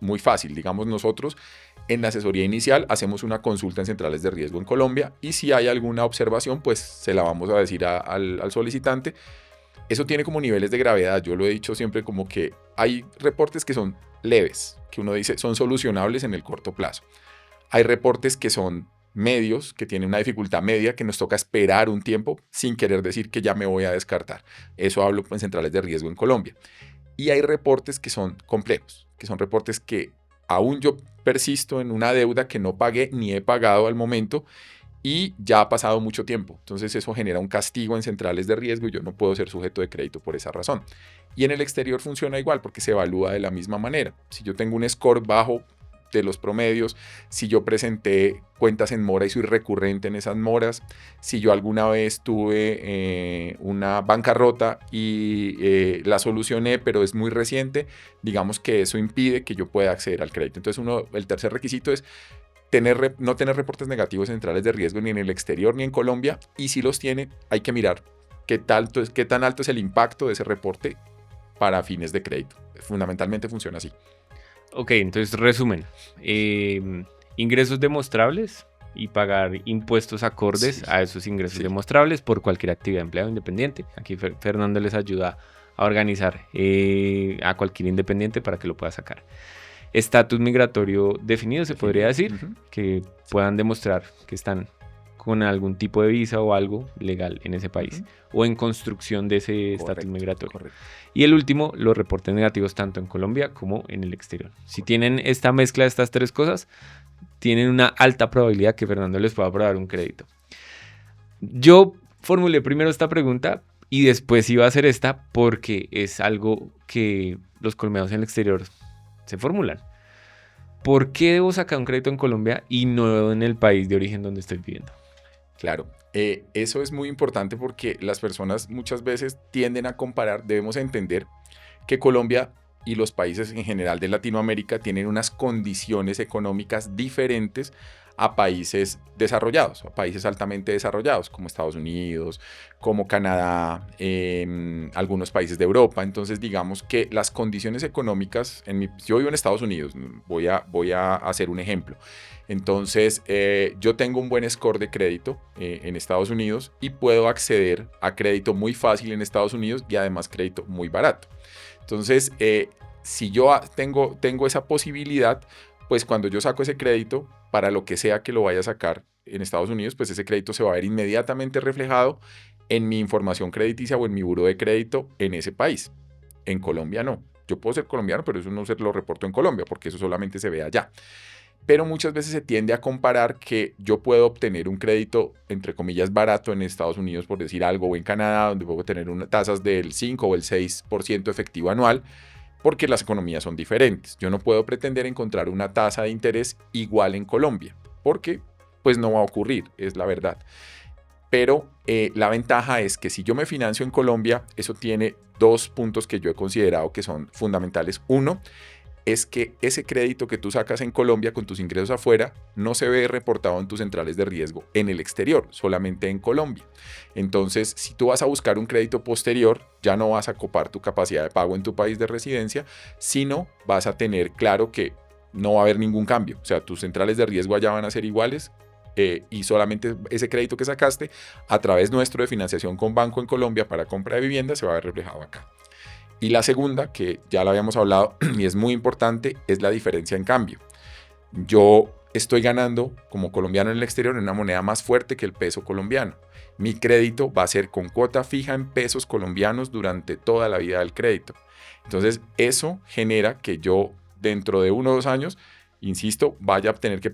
muy fácil. Digamos, nosotros en la asesoría inicial hacemos una consulta en centrales de riesgo en Colombia y si hay alguna observación, pues se la vamos a decir al solicitante. Eso tiene como niveles de gravedad. Yo lo he dicho siempre como que hay reportes que son leves, que uno dice son solucionables en el corto plazo. Hay reportes que son medios, que tienen una dificultad media, que nos toca esperar un tiempo sin querer decir que ya me voy a descartar. Eso hablo en centrales de riesgo en Colombia. Y hay reportes que son complejos, que son reportes que aún yo persisto en una deuda que no pagué ni he pagado al momento y ya ha pasado mucho tiempo. Entonces eso genera un castigo en centrales de riesgo y yo no puedo ser sujeto de crédito por esa razón. Y en el exterior funciona igual porque se evalúa de la misma manera. Si yo tengo un score bajo de los promedios, si yo presenté cuentas en mora y soy recurrente en esas moras, si yo alguna vez tuve una bancarrota y la solucioné, pero es muy reciente, digamos que eso impide que yo pueda acceder al crédito. Entonces el tercer requisito es no tener reportes negativos en centrales de riesgo ni en el exterior ni en Colombia, y si los tiene, hay que mirar qué tan alto es el impacto de ese reporte para fines de crédito. Fundamentalmente funciona así. Ok, entonces resumen. Ingresos demostrables y pagar impuestos acordes a esos ingresos demostrables por cualquier actividad de empleado independiente. Aquí Fernando les ayuda a organizar a cualquier independiente para que lo pueda sacar. Estatus migratorio definido, se podría decir, que puedan demostrar que están con algún tipo de visa o algo legal en ese país o en construcción de ese estatus migratorio. Correcto. Y el último, los reportes negativos tanto en Colombia como en el exterior. Si tienen esta mezcla de estas 3 cosas, tienen una alta probabilidad que Fernando les pueda aprobar un crédito. Yo formulé primero esta pregunta y después iba a hacer esta porque es algo que los colombianos en el exterior se formulan. ¿Por qué debo sacar un crédito en Colombia y no en el país de origen donde estoy viviendo? Claro, eso es muy importante porque las personas muchas veces tienden a comparar. Debemos entender que Colombia y los países en general de Latinoamérica tienen unas condiciones económicas diferentes a países desarrollados, a países altamente desarrollados como Estados Unidos, como Canadá, algunos países de Europa. Entonces digamos que las condiciones económicas, yo vivo en Estados Unidos, voy a hacer un ejemplo. Entonces yo tengo un buen score de crédito en Estados Unidos y puedo acceder a crédito muy fácil en Estados Unidos y además crédito muy barato. Entonces si yo tengo esa posibilidad, pues cuando yo saco ese crédito, para lo que sea que lo vaya a sacar en Estados Unidos, pues ese crédito se va a ver inmediatamente reflejado en mi información crediticia o en mi buró de crédito en ese país. En Colombia no. Yo puedo ser colombiano, pero eso no se lo reporto en Colombia, porque eso solamente se ve allá. Pero muchas veces se tiende a comparar que yo puedo obtener un crédito, entre comillas, barato en Estados Unidos, por decir algo, o en Canadá, donde puedo tener tasas del 5 o el 6% efectivo anual, porque las economías son diferentes. Yo no puedo pretender encontrar una tasa de interés igual en Colombia, porque pues no va a ocurrir, es la verdad. Pero la ventaja es que si yo me financio en Colombia, eso tiene 2 puntos que yo he considerado que son fundamentales. Uno, es que ese crédito que tú sacas en Colombia con tus ingresos afuera no se ve reportado en tus centrales de riesgo en el exterior, solamente en Colombia. Entonces, si tú vas a buscar un crédito posterior, ya no vas a copar tu capacidad de pago en tu país de residencia, sino vas a tener claro que no va a haber ningún cambio. O sea, tus centrales de riesgo allá van a ser iguales y solamente ese crédito que sacaste a través nuestro de financiación con banco en Colombia para compra de vivienda se va a ver reflejado acá. Y la segunda, que ya la habíamos hablado y es muy importante, es la diferencia en cambio. Yo estoy ganando como colombiano en el exterior en una moneda más fuerte que el peso colombiano. Mi crédito va a ser con cuota fija en pesos colombianos durante toda la vida del crédito. Entonces eso genera que yo dentro de 1 o 2 años insisto, vaya a tener que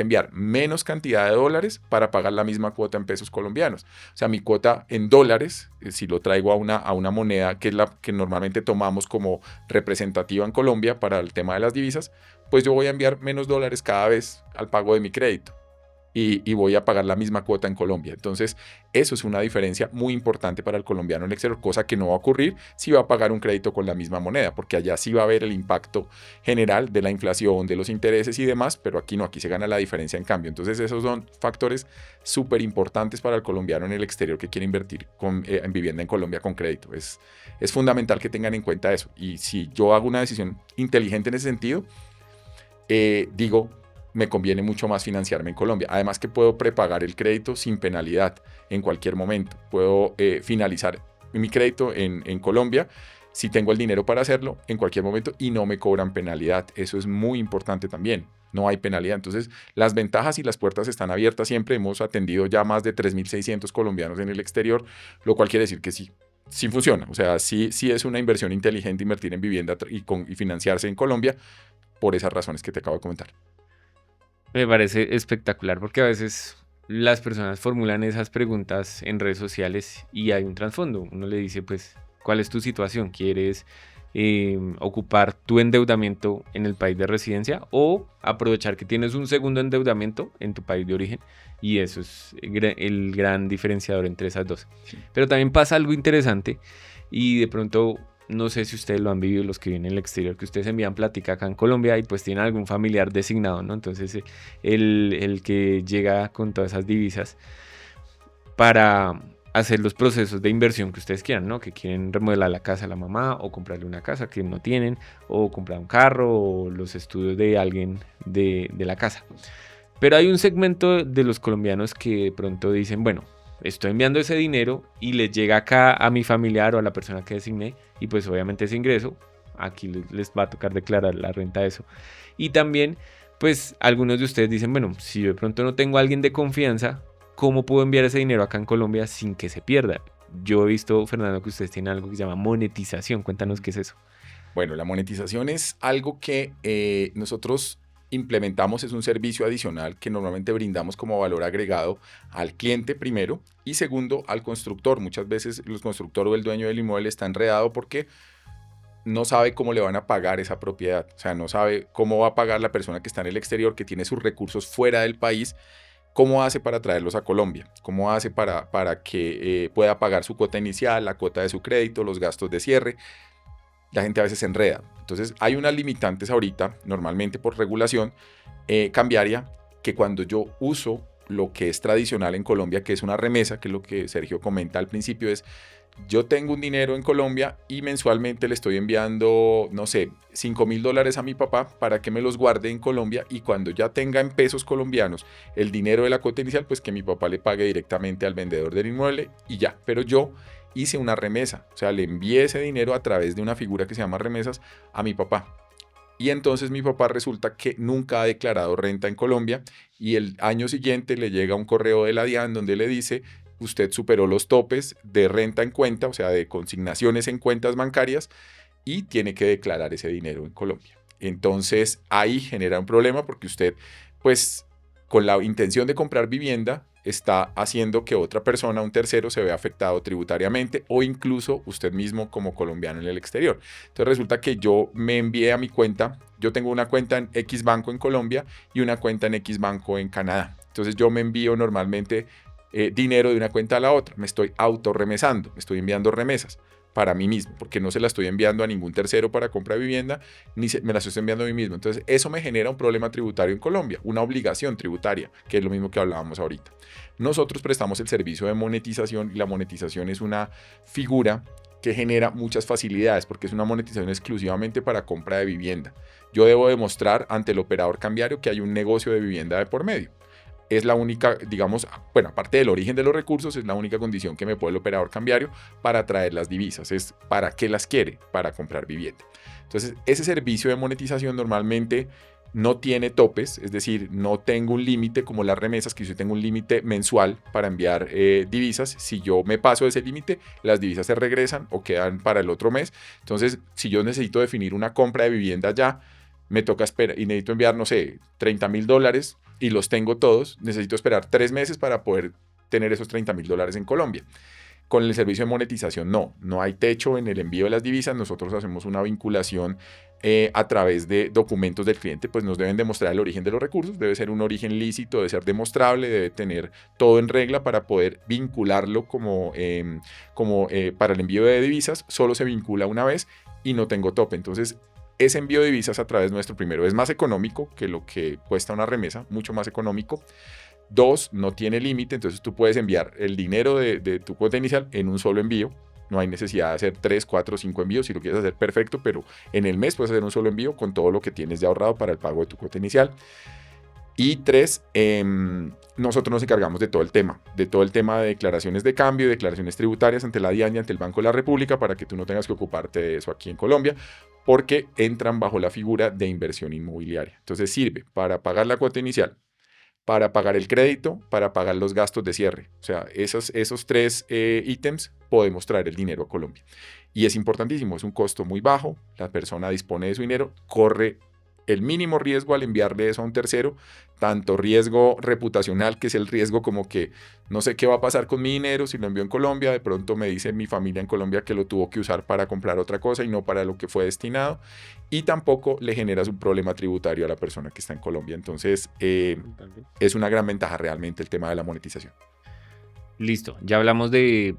enviar menos cantidad de dólares para pagar la misma cuota en pesos colombianos. O sea, mi cuota en dólares, si lo traigo a una moneda que es la que normalmente tomamos como representativa en Colombia para el tema de las divisas, pues yo voy a enviar menos dólares cada vez al pago de mi crédito. Y voy a pagar la misma cuota en Colombia. Entonces, eso es una diferencia muy importante para el colombiano en el exterior, cosa que no va a ocurrir si va a pagar un crédito con la misma moneda, porque allá sí va a haber el impacto general de la inflación, de los intereses y demás, pero aquí no, aquí se gana la diferencia en cambio. Entonces, esos son factores súper importantes para el colombiano en el exterior que quiere invertir en vivienda en Colombia con crédito. Es fundamental que tengan en cuenta eso. Y si yo hago una decisión inteligente en ese sentido, digo, me conviene mucho más financiarme en Colombia. Además que puedo prepagar el crédito sin penalidad en cualquier momento. Puedo finalizar mi crédito en Colombia si tengo el dinero para hacerlo en cualquier momento y no me cobran penalidad. Eso es muy importante también. No hay penalidad. Entonces, las ventajas y las puertas están abiertas siempre. Hemos atendido ya más de 3.600 colombianos en el exterior, lo cual quiere decir que sí funciona. O sea, sí es una inversión inteligente invertir en vivienda y financiarse en Colombia por esas razones que te acabo de comentar. Me parece espectacular porque a veces las personas formulan esas preguntas en redes sociales y hay un trasfondo. Uno le dice, pues, ¿cuál es tu situación? ¿Quieres ocupar tu endeudamiento en el país de residencia o aprovechar que tienes un segundo endeudamiento en tu país de origen? Y eso es el gran diferenciador entre esas dos. Sí. Pero también pasa algo interesante y de pronto, no sé si ustedes lo han vivido, los que viven en el exterior, que ustedes envían plática acá en Colombia y pues tienen algún familiar designado, ¿no? Entonces el que llega con todas esas divisas para hacer los procesos de inversión que ustedes quieran, ¿no? Que quieren remodelar la casa a la mamá o comprarle una casa que no tienen o comprar un carro o los estudios de alguien de la casa. Pero hay un segmento de los colombianos que de pronto dicen, bueno, estoy enviando ese dinero y les llega acá a mi familiar o a la persona que designé y pues obviamente ese ingreso, aquí les va a tocar declarar la renta de eso. Y también, pues algunos de ustedes dicen, bueno, si yo de pronto no tengo a alguien de confianza, ¿cómo puedo enviar ese dinero acá en Colombia sin que se pierda? Yo he visto, Fernando, que ustedes tienen algo que se llama monetización. Cuéntanos qué es eso. Bueno, la monetización es algo que nosotros implementamos, es un servicio adicional que normalmente brindamos como valor agregado al cliente primero y segundo al constructor. Muchas veces el constructor o el dueño del inmueble está enredado porque no sabe cómo le van a pagar esa propiedad, o sea, no sabe cómo va a pagar la persona que está en el exterior, que tiene sus recursos fuera del país. ¿Cómo hace para traerlos a Colombia? ¿Cómo hace para que pueda pagar su cuota inicial, la cuota de su crédito, los gastos de cierre? La gente a veces se enreda. Entonces hay unas limitantes ahorita, normalmente por regulación cambiaria, que cuando yo uso lo que es tradicional en Colombia, que es una remesa, que es lo que Sergio comenta al principio, es yo tengo un dinero en Colombia y mensualmente le estoy enviando, no sé, $5.000 a mi papá para que me los guarde en Colombia y cuando ya tenga en pesos colombianos el dinero de la cuota inicial, pues que mi papá le pague directamente al vendedor del inmueble y ya. Pero yo hice una remesa, o sea, le envié ese dinero a través de una figura que se llama remesas a mi papá. Y entonces mi papá resulta que nunca ha declarado renta en Colombia y el año siguiente le llega un correo de la DIAN donde le dice, usted superó los topes de renta en cuenta, o sea, de consignaciones en cuentas bancarias y tiene que declarar ese dinero en Colombia. Entonces ahí genera un problema porque usted, pues, con la intención de comprar vivienda, está haciendo que otra persona, un tercero, se vea afectado tributariamente o incluso usted mismo como colombiano en el exterior. Entonces resulta que yo me envié a mi cuenta, yo tengo una cuenta en X Banco en Colombia y una cuenta en X Banco en Canadá. Entonces yo me envío normalmente dinero de una cuenta a la otra, me estoy autorremesando, me estoy enviando remesas para mí mismo, porque no se la estoy enviando a ningún tercero para compra de vivienda, ni me la estoy enviando a mí mismo. Entonces, eso me genera un problema tributario en Colombia, una obligación tributaria, que es lo mismo que hablábamos ahorita. Nosotros prestamos el servicio de monetización y la monetización es una figura que genera muchas facilidades porque es una monetización exclusivamente para compra de vivienda. Yo debo demostrar ante el operador cambiario que hay un negocio de vivienda de por medio. Es la única, digamos, bueno, aparte del origen de los recursos, es la única condición que me pone el operador cambiario para traer las divisas. Es para qué las quiere, para comprar vivienda. Entonces, ese servicio de monetización normalmente no tiene topes, es decir, no tengo un límite como las remesas, que yo tengo un límite mensual para enviar divisas. Si yo me paso de ese límite, las divisas se regresan o quedan para el otro mes. Entonces, si yo necesito definir una compra de vivienda ya, me toca esperar y necesito enviar, no sé, $30,000 y los tengo todos, necesito esperar 3 meses para poder tener esos $30,000 en Colombia. Con el servicio de monetización no hay techo en el envío de las divisas, nosotros hacemos una vinculación a través de documentos del cliente, pues nos deben demostrar el origen de los recursos, debe ser un origen lícito, debe ser demostrable, debe tener todo en regla para poder vincularlo para el envío de divisas, solo se vincula una vez y no tengo tope. Entonces, ese envío de divisas a través nuestro, primero, es más económico que lo que cuesta una remesa, mucho más económico. 2, no tiene límite, entonces tú puedes enviar el dinero de tu cuota inicial en un solo envío. No hay necesidad de hacer 3, 4, 5 envíos. Si lo quieres hacer, perfecto, pero en el mes puedes hacer un solo envío con todo lo que tienes ya ahorrado para el pago de tu cuota inicial. Y 3, nosotros nos encargamos de todo el tema de declaraciones de cambio, declaraciones tributarias ante la DIAN y ante el Banco de la República, para que tú no tengas que ocuparte de eso aquí en Colombia, porque entran bajo la figura de inversión inmobiliaria. Entonces sirve para pagar la cuota inicial, para pagar el crédito, para pagar los gastos de cierre. O sea, esos 3 ítems podemos traer el dinero a Colombia. Y es importantísimo, es un costo muy bajo, la persona dispone de su dinero, corre el mínimo riesgo al enviarle eso a un tercero, tanto riesgo reputacional, que es el riesgo como que no sé qué va a pasar con mi dinero si lo envío en Colombia, de pronto me dice mi familia en Colombia que lo tuvo que usar para comprar otra cosa y no para lo que fue destinado, y tampoco le generas un problema tributario a la persona que está en Colombia. Entonces, es una gran ventaja realmente el tema de la monetización. Listo, ya hablamos de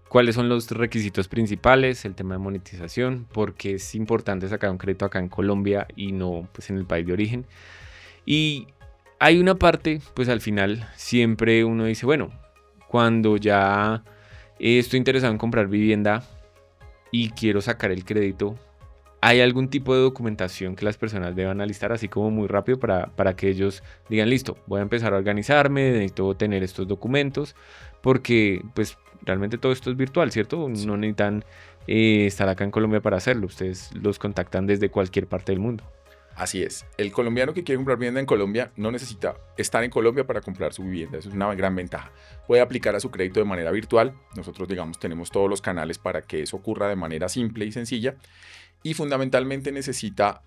cuáles son los requisitos principales, el tema de monetización, porque es importante sacar un crédito acá en Colombia y no pues en el país de origen. Y hay una parte, pues al final siempre uno dice, bueno, cuando ya estoy interesado en comprar vivienda y quiero sacar el crédito, ¿hay algún tipo de documentación que las personas deban alistar así como muy rápido para que ellos digan, listo, voy a empezar a organizarme, necesito tener estos documentos? Porque pues realmente todo esto es virtual, ¿cierto? Sí. No necesitan estar acá en Colombia para hacerlo. Ustedes los contactan desde cualquier parte del mundo. Así es. El colombiano que quiere comprar vivienda en Colombia no necesita estar en Colombia para comprar su vivienda. Eso es una gran ventaja. Puede aplicar a su crédito de manera virtual. Nosotros, digamos, tenemos todos los canales para que eso ocurra de manera simple y sencilla. Y fundamentalmente necesita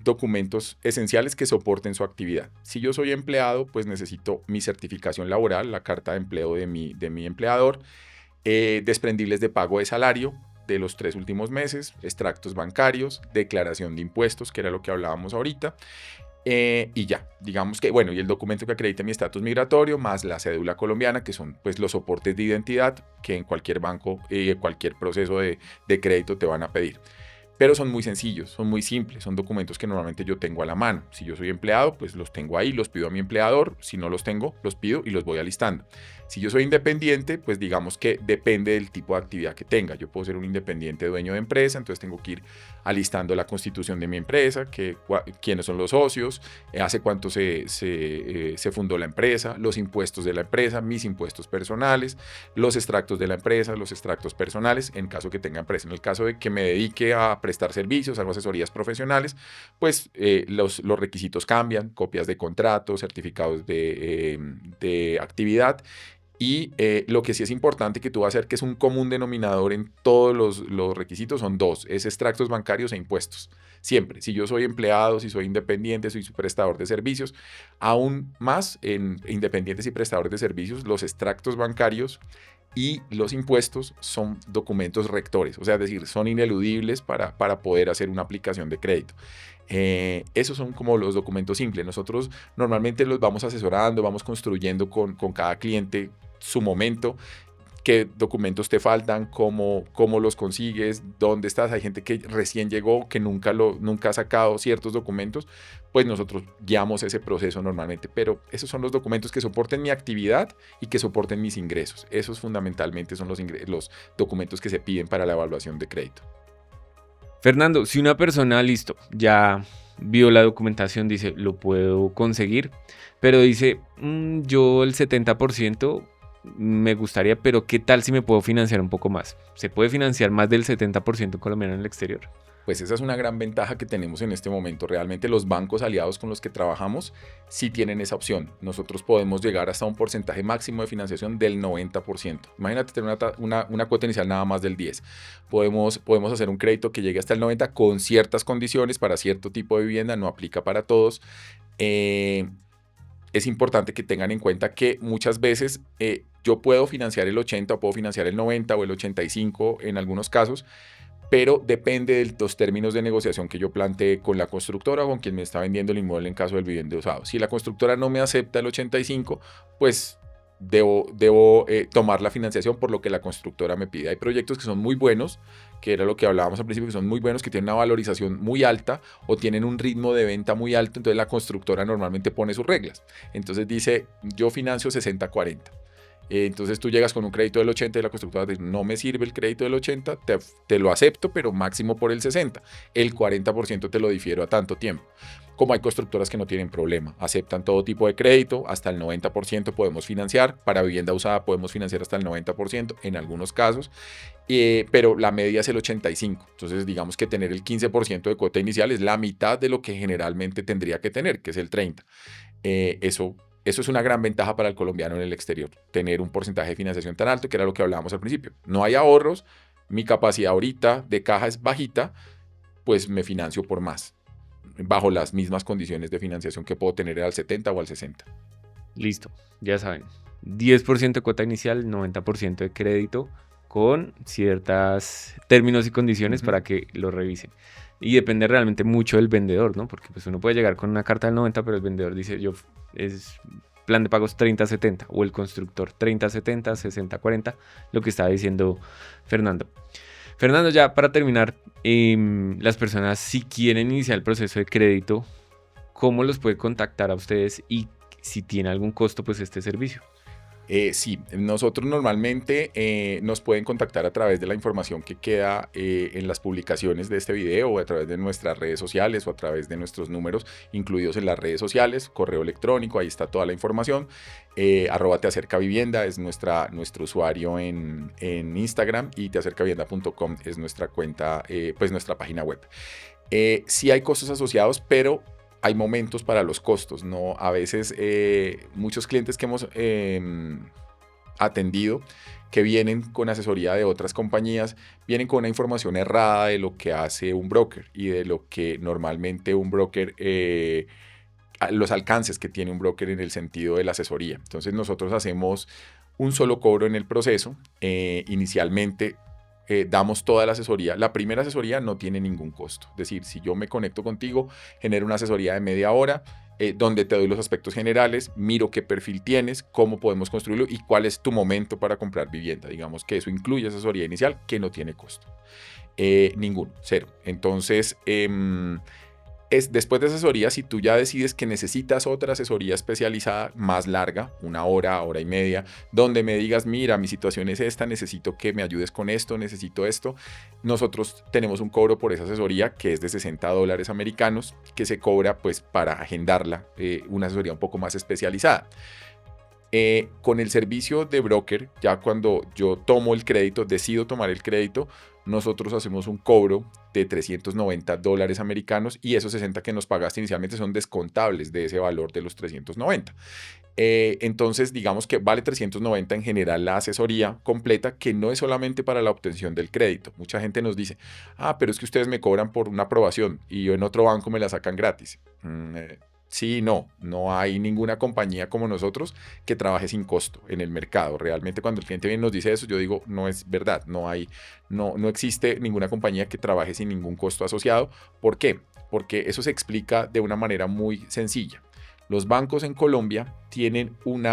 documentos esenciales que soporten su actividad. Si yo soy empleado, pues necesito mi certificación laboral, la carta de empleo de mi empleador, desprendibles de pago de salario de los 3 últimos meses, extractos bancarios, declaración de impuestos, que era lo que hablábamos ahorita, y ya, digamos que, bueno, y el documento que acredite mi estatus migratorio, más la cédula colombiana, que son pues los soportes de identidad que en cualquier banco, cualquier proceso de crédito te van a pedir. Pero son muy sencillos, son muy simples, son documentos que normalmente yo tengo a la mano. Si yo soy empleado, pues los tengo ahí, los pido a mi empleador. Si no los tengo, los pido y los voy alistando. Si yo soy independiente, pues digamos que depende del tipo de actividad que tenga. Yo puedo ser un independiente dueño de empresa, entonces tengo que ir alistando la constitución de mi empresa, quiénes son los socios, hace cuánto se fundó la empresa, los impuestos de la empresa, mis impuestos personales, los extractos de la empresa, los extractos personales, en caso que tenga empresa. En el caso de que me dedique a prestar servicios, hago asesorías profesionales, pues los requisitos cambian, copias de contratos, certificados de actividad. Y lo que sí es importante que tú vas a hacer, que es un común denominador en todos los requisitos, son 2, es extractos bancarios e impuestos. Siempre, si yo soy empleado, si soy independiente, soy prestador de servicios, aún más en independientes y prestadores de servicios, los extractos bancarios y los impuestos son documentos rectores, o sea, es decir, son ineludibles para poder hacer una aplicación de crédito. Esos son como los documentos simples. Nosotros normalmente los vamos asesorando, vamos construyendo con cada cliente su momento, qué documentos te faltan, cómo los consigues, dónde estás. Hay gente que recién llegó, que nunca ha sacado ciertos documentos, pues nosotros guiamos ese proceso normalmente, pero esos son los documentos que soporten mi actividad y que soporten mis ingresos. Esos fundamentalmente son los documentos que se piden para la evaluación de crédito. Fernando, si una persona, listo, ya vio la documentación, dice, lo puedo conseguir, pero dice, yo el 70% me gustaría, pero ¿qué tal si me puedo financiar un poco más? ¿Se puede financiar más del 70% colombiano en el exterior? Pues esa es una gran ventaja que tenemos en este momento. Realmente los bancos aliados con los que trabajamos sí tienen esa opción. Nosotros podemos llegar hasta un porcentaje máximo de financiación del 90%. Imagínate tener una cuota inicial nada más del 10%. Podemos hacer un crédito que llegue hasta el 90% con ciertas condiciones para cierto tipo de vivienda, no aplica para todos. Es importante que tengan en cuenta que muchas veces yo puedo financiar el 80% o puedo financiar el 90% o el 85% en algunos casos, pero depende de los términos de negociación que yo plantee con la constructora o con quien me está vendiendo el inmueble en caso del vivienda usado. Si la constructora no me acepta el 85%, pues debo tomar la financiación por lo que la constructora me pide. Hay proyectos que son muy buenos, que era lo que hablábamos al principio, que son muy buenos, que tienen una valorización muy alta o tienen un ritmo de venta muy alto, entonces la constructora normalmente pone sus reglas. Entonces dice, yo financio 60-40. Entonces tú llegas con un crédito del 80 y la constructora te dice, no me sirve el crédito del 80, te lo acepto, pero máximo por el 60. El 40% te lo difiero a tanto tiempo. Como hay constructoras que no tienen problema, aceptan todo tipo de crédito, hasta el 90% podemos financiar, para vivienda usada podemos financiar hasta el 90% en algunos casos, pero la media es el 85%. Entonces digamos que tener el 15% de cuota inicial es la mitad de lo que generalmente tendría que tener, que es el 30%. Eso es una gran ventaja para el colombiano en el exterior, tener un porcentaje de financiación tan alto, que era lo que hablábamos al principio. No hay ahorros, mi capacidad ahorita de caja es bajita, pues me financio por más, bajo las mismas condiciones de financiación que puedo tener al 70 o al 60. Listo, ya saben. 10% de cuota inicial, 90% de crédito, con ciertos términos y condiciones para que lo revisen. Y depende realmente mucho del vendedor, ¿no? Porque pues uno puede llegar con una carta del 90, pero el vendedor dice, es plan de pagos 30-70, o el constructor 30-70, 60-40, lo que estaba diciendo Fernando. Fernando, ya para terminar, las personas si quieren iniciar el proceso de crédito, ¿cómo los puede contactar a ustedes y si tiene algún costo pues este servicio? Sí, nosotros normalmente nos pueden contactar a través de la información que queda en las publicaciones de este video, o a través de nuestras redes sociales, o a través de nuestros números incluidos en las redes sociales, correo electrónico, ahí está toda la información. @teacercavivienda es nuestro usuario en Instagram, y teacercavivienda.com es nuestra cuenta, pues nuestra página web. Sí hay costos asociados, pero hay momentos para los costos, ¿no? A veces muchos clientes que hemos atendido, que vienen con asesoría de otras compañías, vienen con una información errada de lo que hace un broker y de lo que normalmente un broker, los alcances que tiene un broker en el sentido de la asesoría. Entonces nosotros hacemos un solo cobro en el proceso. Inicialmente damos toda la asesoría. La primera asesoría no tiene ningún costo. Es decir, si yo me conecto contigo, genero una asesoría de media hora, donde te doy los aspectos generales, miro qué perfil tienes, cómo podemos construirlo y cuál es tu momento para comprar vivienda. Digamos que eso incluye asesoría inicial que no tiene costo. Ninguno, cero. Entonces, después de asesoría, si tú ya decides que necesitas otra asesoría especializada más larga, una hora, hora y media, donde me digas, mira, mi situación es esta, necesito que me ayudes con esto, necesito esto, nosotros tenemos un cobro por esa asesoría que es de $60 americanos, que se cobra pues para agendarla, una asesoría un poco más especializada. Con el servicio de broker, ya cuando yo tomo el crédito, decido tomar el crédito, nosotros hacemos un cobro de $390 americanos, y esos 60 que nos pagaste inicialmente son descontables de ese valor de los 390. Entonces digamos que vale 390 en general la asesoría completa, que no es solamente para la obtención del crédito. Mucha gente nos dice, pero es que ustedes me cobran por una aprobación y yo en otro banco me la sacan gratis. Sí, no hay ninguna compañía como nosotros que trabaje sin costo en el mercado. Realmente cuando el cliente viene y nos dice eso, yo digo, no es verdad, no existe ninguna compañía que trabaje sin ningún costo asociado. ¿Por qué? Porque eso se explica de una manera muy sencilla. Los bancos en Colombia tienen un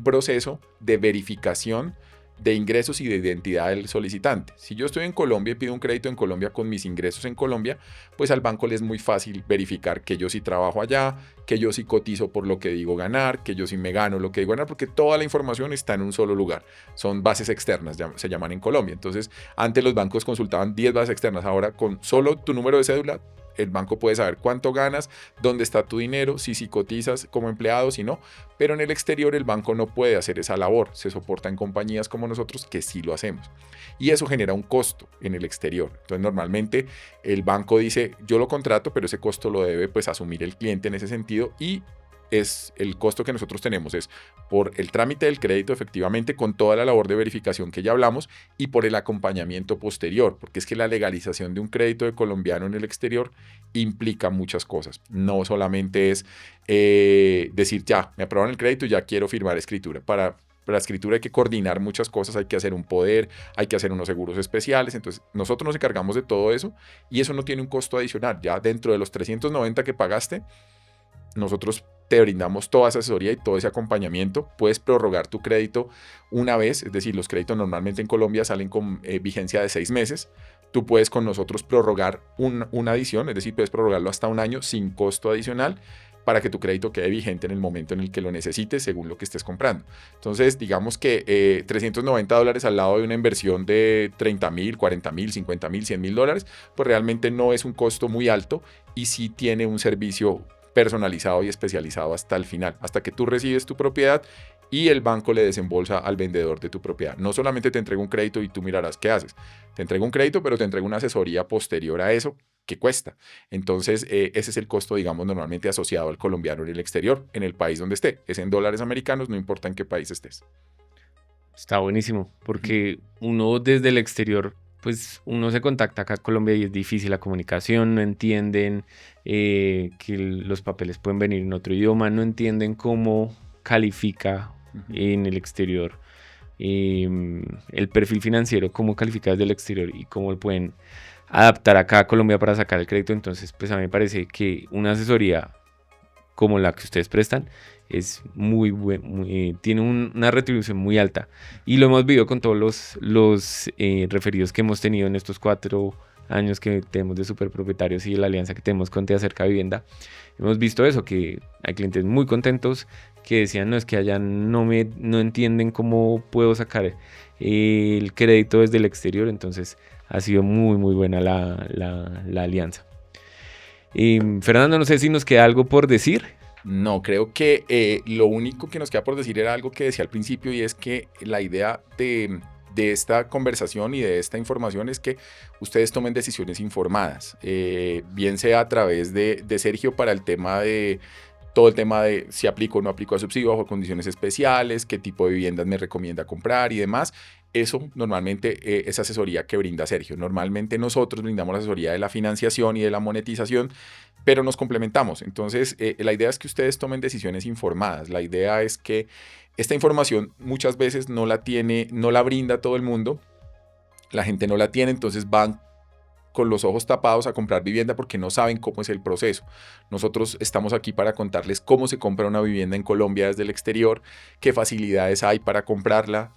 proceso de verificación de ingresos y de identidad del solicitante. Si yo estoy en Colombia y pido un crédito en Colombia con mis ingresos en Colombia, pues al banco le es muy fácil verificar que yo sí trabajo allá, que yo sí cotizo por lo que digo ganar, que yo sí me gano lo que digo ganar, porque toda la información está en un solo lugar. Son bases externas, se llaman en Colombia. Entonces, antes los bancos consultaban 10 bases externas, ahora con solo tu número de cédula el banco puede saber cuánto ganas, dónde está tu dinero, si cotizas como empleado, si no, pero en el exterior el banco no puede hacer esa labor, se soporta en compañías como nosotros que sí lo hacemos. Y eso genera un costo en el exterior. Entonces normalmente el banco dice, yo lo contrato, pero ese costo lo debe pues asumir el cliente en ese sentido, y es el costo que nosotros tenemos es por el trámite del crédito efectivamente con toda la labor de verificación que ya hablamos y por el acompañamiento posterior, porque es que la legalización de un crédito de colombiano en el exterior implica muchas cosas. No solamente es decir ya, me aprobaron el crédito y ya quiero firmar escritura. Para la escritura hay que coordinar muchas cosas, hay que hacer un poder, hay que hacer unos seguros especiales, entonces nosotros nos encargamos de todo eso y eso no tiene un costo adicional. Ya dentro de los 390 que pagaste, nosotros te brindamos toda esa asesoría y todo ese acompañamiento. Puedes prorrogar tu crédito una vez, es decir, los créditos normalmente en Colombia salen con vigencia de 6 meses. Tú puedes con nosotros prorrogar una adición, es decir, puedes prorrogarlo hasta un año sin costo adicional para que tu crédito quede vigente en el momento en el que lo necesites según lo que estés comprando. Entonces, digamos que $390 al lado de una inversión de 30,000, 40,000, 50,000, 100,000 dólares, pues realmente no es un costo muy alto y sí tiene un servicio personalizado y especializado hasta el final, hasta que tú recibes tu propiedad y el banco le desembolsa al vendedor de tu propiedad. No solamente te entrega un crédito y tú mirarás qué haces. Te entrega un crédito, pero te entrega una asesoría posterior a eso que cuesta. Entonces, ese es el costo, digamos, normalmente asociado al colombiano en el exterior, en el país donde esté. Es en dólares americanos, no importa en qué país estés. Está buenísimo, porque uno desde el exterior, pues uno se contacta acá a Colombia y es difícil la comunicación, no entienden que los papeles pueden venir en otro idioma, no entienden cómo califica en el exterior el perfil financiero, cómo califica desde el exterior y cómo lo pueden adaptar acá a Colombia para sacar el crédito. Entonces, pues a mí me parece que una asesoría como la que ustedes prestan es muy buena, tiene una retribución muy alta. Y lo hemos visto con todos los referidos que hemos tenido en estos 4 años que tenemos de superpropietarios y la alianza que tenemos con Te Acerca Vivienda. Hemos visto eso, que hay clientes muy contentos que decían, no, es que allá no entienden cómo puedo sacar el crédito desde el exterior. Entonces ha sido muy, muy buena la alianza. Fernando, no sé si nos queda algo por decir. No, creo que lo único que nos queda por decir era algo que decía al principio, y es que la idea de esta conversación y de esta información es que ustedes tomen decisiones informadas, bien sea a través de Sergio para el tema de todo el tema de si aplico o no aplico a subsidio bajo condiciones especiales, qué tipo de viviendas me recomienda comprar y demás. Eso normalmente es asesoría que brinda Sergio. Normalmente nosotros brindamos la asesoría de la financiación y de la monetización, pero nos complementamos. Entonces, la idea es que ustedes tomen decisiones informadas. La idea es que esta información muchas veces no la brinda todo el mundo. La gente no la tiene, entonces van con los ojos tapados a comprar vivienda porque no saben cómo es el proceso. Nosotros estamos aquí para contarles cómo se compra una vivienda en Colombia desde el exterior, qué facilidades hay para comprarla,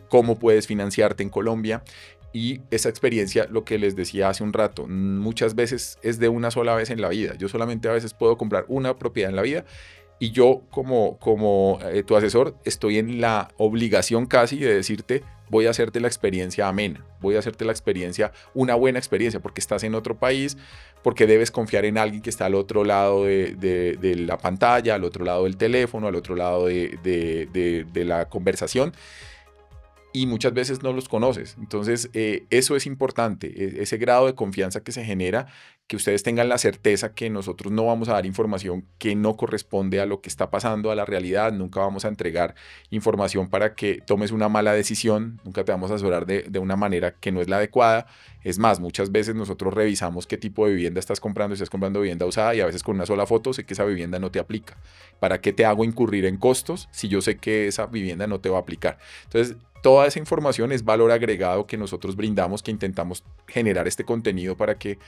cómo puedes financiarte en Colombia. Y esa experiencia, lo que les decía hace un rato, muchas veces es de una sola vez en la vida. Yo solamente a veces puedo comprar una propiedad en la vida. Y yo como tu asesor estoy en la obligación casi de decirte, voy a hacerte la experiencia amena, voy a hacerte la experiencia, una buena experiencia, porque estás en otro país, porque debes confiar en alguien que está al otro lado de la pantalla, al otro lado del teléfono, al otro lado de la conversación. Y muchas veces no los conoces. Entonces, eso es importante, ese grado de confianza que se genera, que ustedes tengan la certeza que nosotros no vamos a dar información que no corresponde a lo que está pasando, a la realidad. Nunca vamos a entregar información para que tomes una mala decisión, nunca te vamos a asesorar de una manera que no es la adecuada. Es más, muchas veces nosotros revisamos qué tipo de vivienda estás comprando, si estás comprando vivienda usada, y a veces con una sola foto sé que esa vivienda no te aplica. ¿Para qué te hago incurrir en costos si yo sé que esa vivienda no te va a aplicar? Entonces, toda esa información es valor agregado que nosotros brindamos, que intentamos generar este contenido para que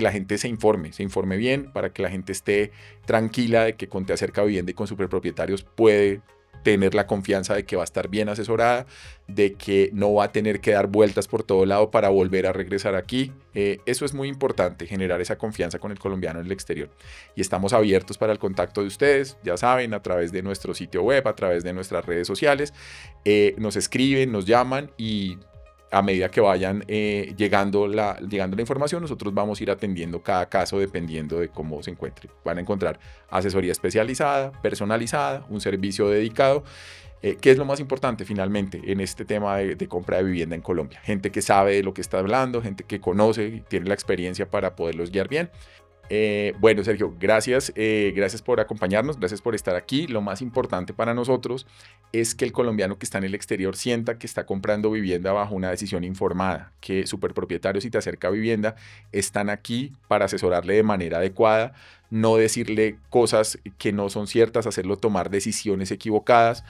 la gente se informe bien, para que la gente esté tranquila de que con Te Acerca Vivienda y con Superpropietarios puede tener la confianza de que va a estar bien asesorada, de que no va a tener que dar vueltas por todo lado para volver a regresar aquí. Eso es muy importante, generar esa confianza con el colombiano en el exterior. Y estamos abiertos para el contacto de ustedes, ya saben, a través de nuestro sitio web, a través de nuestras redes sociales. Nos escriben, nos llaman y a medida que vayan llegando la información, nosotros vamos a ir atendiendo cada caso dependiendo de cómo se encuentre. Van a encontrar asesoría especializada, personalizada, un servicio dedicado. ¿Qué es lo más importante finalmente en este tema de compra de vivienda en Colombia? Gente que sabe de lo que está hablando, gente que conoce y tiene la experiencia para poderlos guiar bien. Bueno, Sergio, gracias por acompañarnos, gracias por estar aquí. Lo más importante para nosotros es que el colombiano que está en el exterior sienta que está comprando vivienda bajo una decisión informada, que Superpropietarios y Te Acerca Vivienda están aquí para asesorarle de manera adecuada, no decirle cosas que no son ciertas, hacerlo tomar decisiones equivocadas.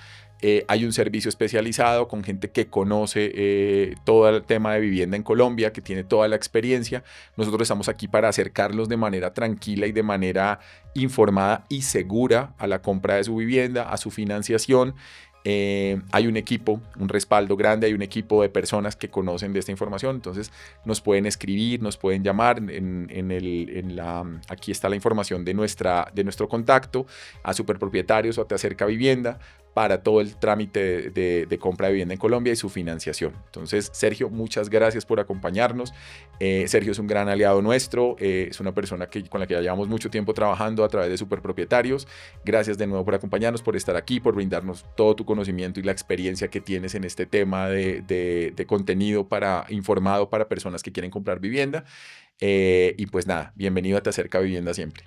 Hay un servicio especializado con gente que conoce todo el tema de vivienda en Colombia, que tiene toda la experiencia. Nosotros estamos aquí para acercarlos de manera tranquila y de manera informada y segura a la compra de su vivienda, a su financiación. Hay un equipo, un respaldo grande, hay un equipo de personas que conocen de esta información, entonces nos pueden escribir, nos pueden llamar, aquí está la información de nuestro contacto, a Superpropietarios o a Te Acerca Vivienda, para todo el trámite de compra de vivienda en Colombia y su financiación. Entonces, Sergio, muchas gracias por acompañarnos. Sergio es un gran aliado nuestro, es una persona con la que ya llevamos mucho tiempo trabajando a través de Superpropietarios. Gracias de nuevo por acompañarnos, por estar aquí, por brindarnos todo tu conocimiento y la experiencia que tienes en este tema de contenido informado para personas que quieren comprar vivienda. Y pues nada, bienvenido a Te Acerca Vivienda siempre.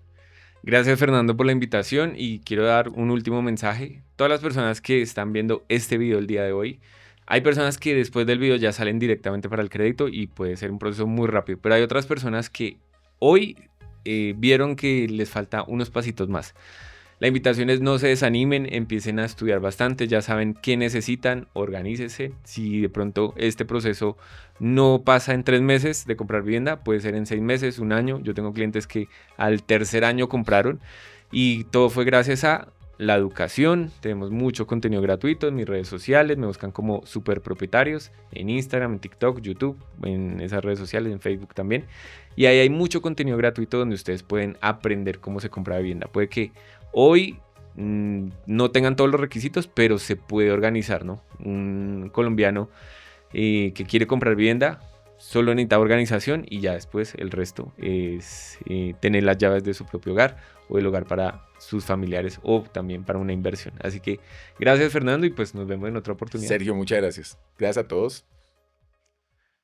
Gracias, Fernando, por la invitación y quiero dar un último mensaje. Todas las personas que están viendo este video el día de hoy, hay personas que después del video ya salen directamente para el crédito y puede ser un proceso muy rápido, pero hay otras personas que hoy vieron que les falta unos pasitos más. La invitación es no se desanimen, empiecen a estudiar bastante, ya saben qué necesitan, organícese. Si de pronto este proceso no pasa en 3 meses de comprar vivienda, puede ser en 6 meses, un año. Yo tengo clientes que al tercer año compraron y todo fue gracias a la educación. Tenemos mucho contenido gratuito en mis redes sociales, me buscan como Superpropietarios en Instagram, en TikTok, YouTube, en esas redes sociales, en Facebook también. Y ahí hay mucho contenido gratuito donde ustedes pueden aprender cómo se compra vivienda. Puede que hoy no tengan todos los requisitos, pero se puede organizar, ¿no? Un colombiano que quiere comprar vivienda solo necesita organización y ya después el resto es tener las llaves de su propio hogar o el hogar para sus familiares o también para una inversión. Así que gracias, Fernando, y pues nos vemos en otra oportunidad. Sergio, muchas gracias. Gracias a todos.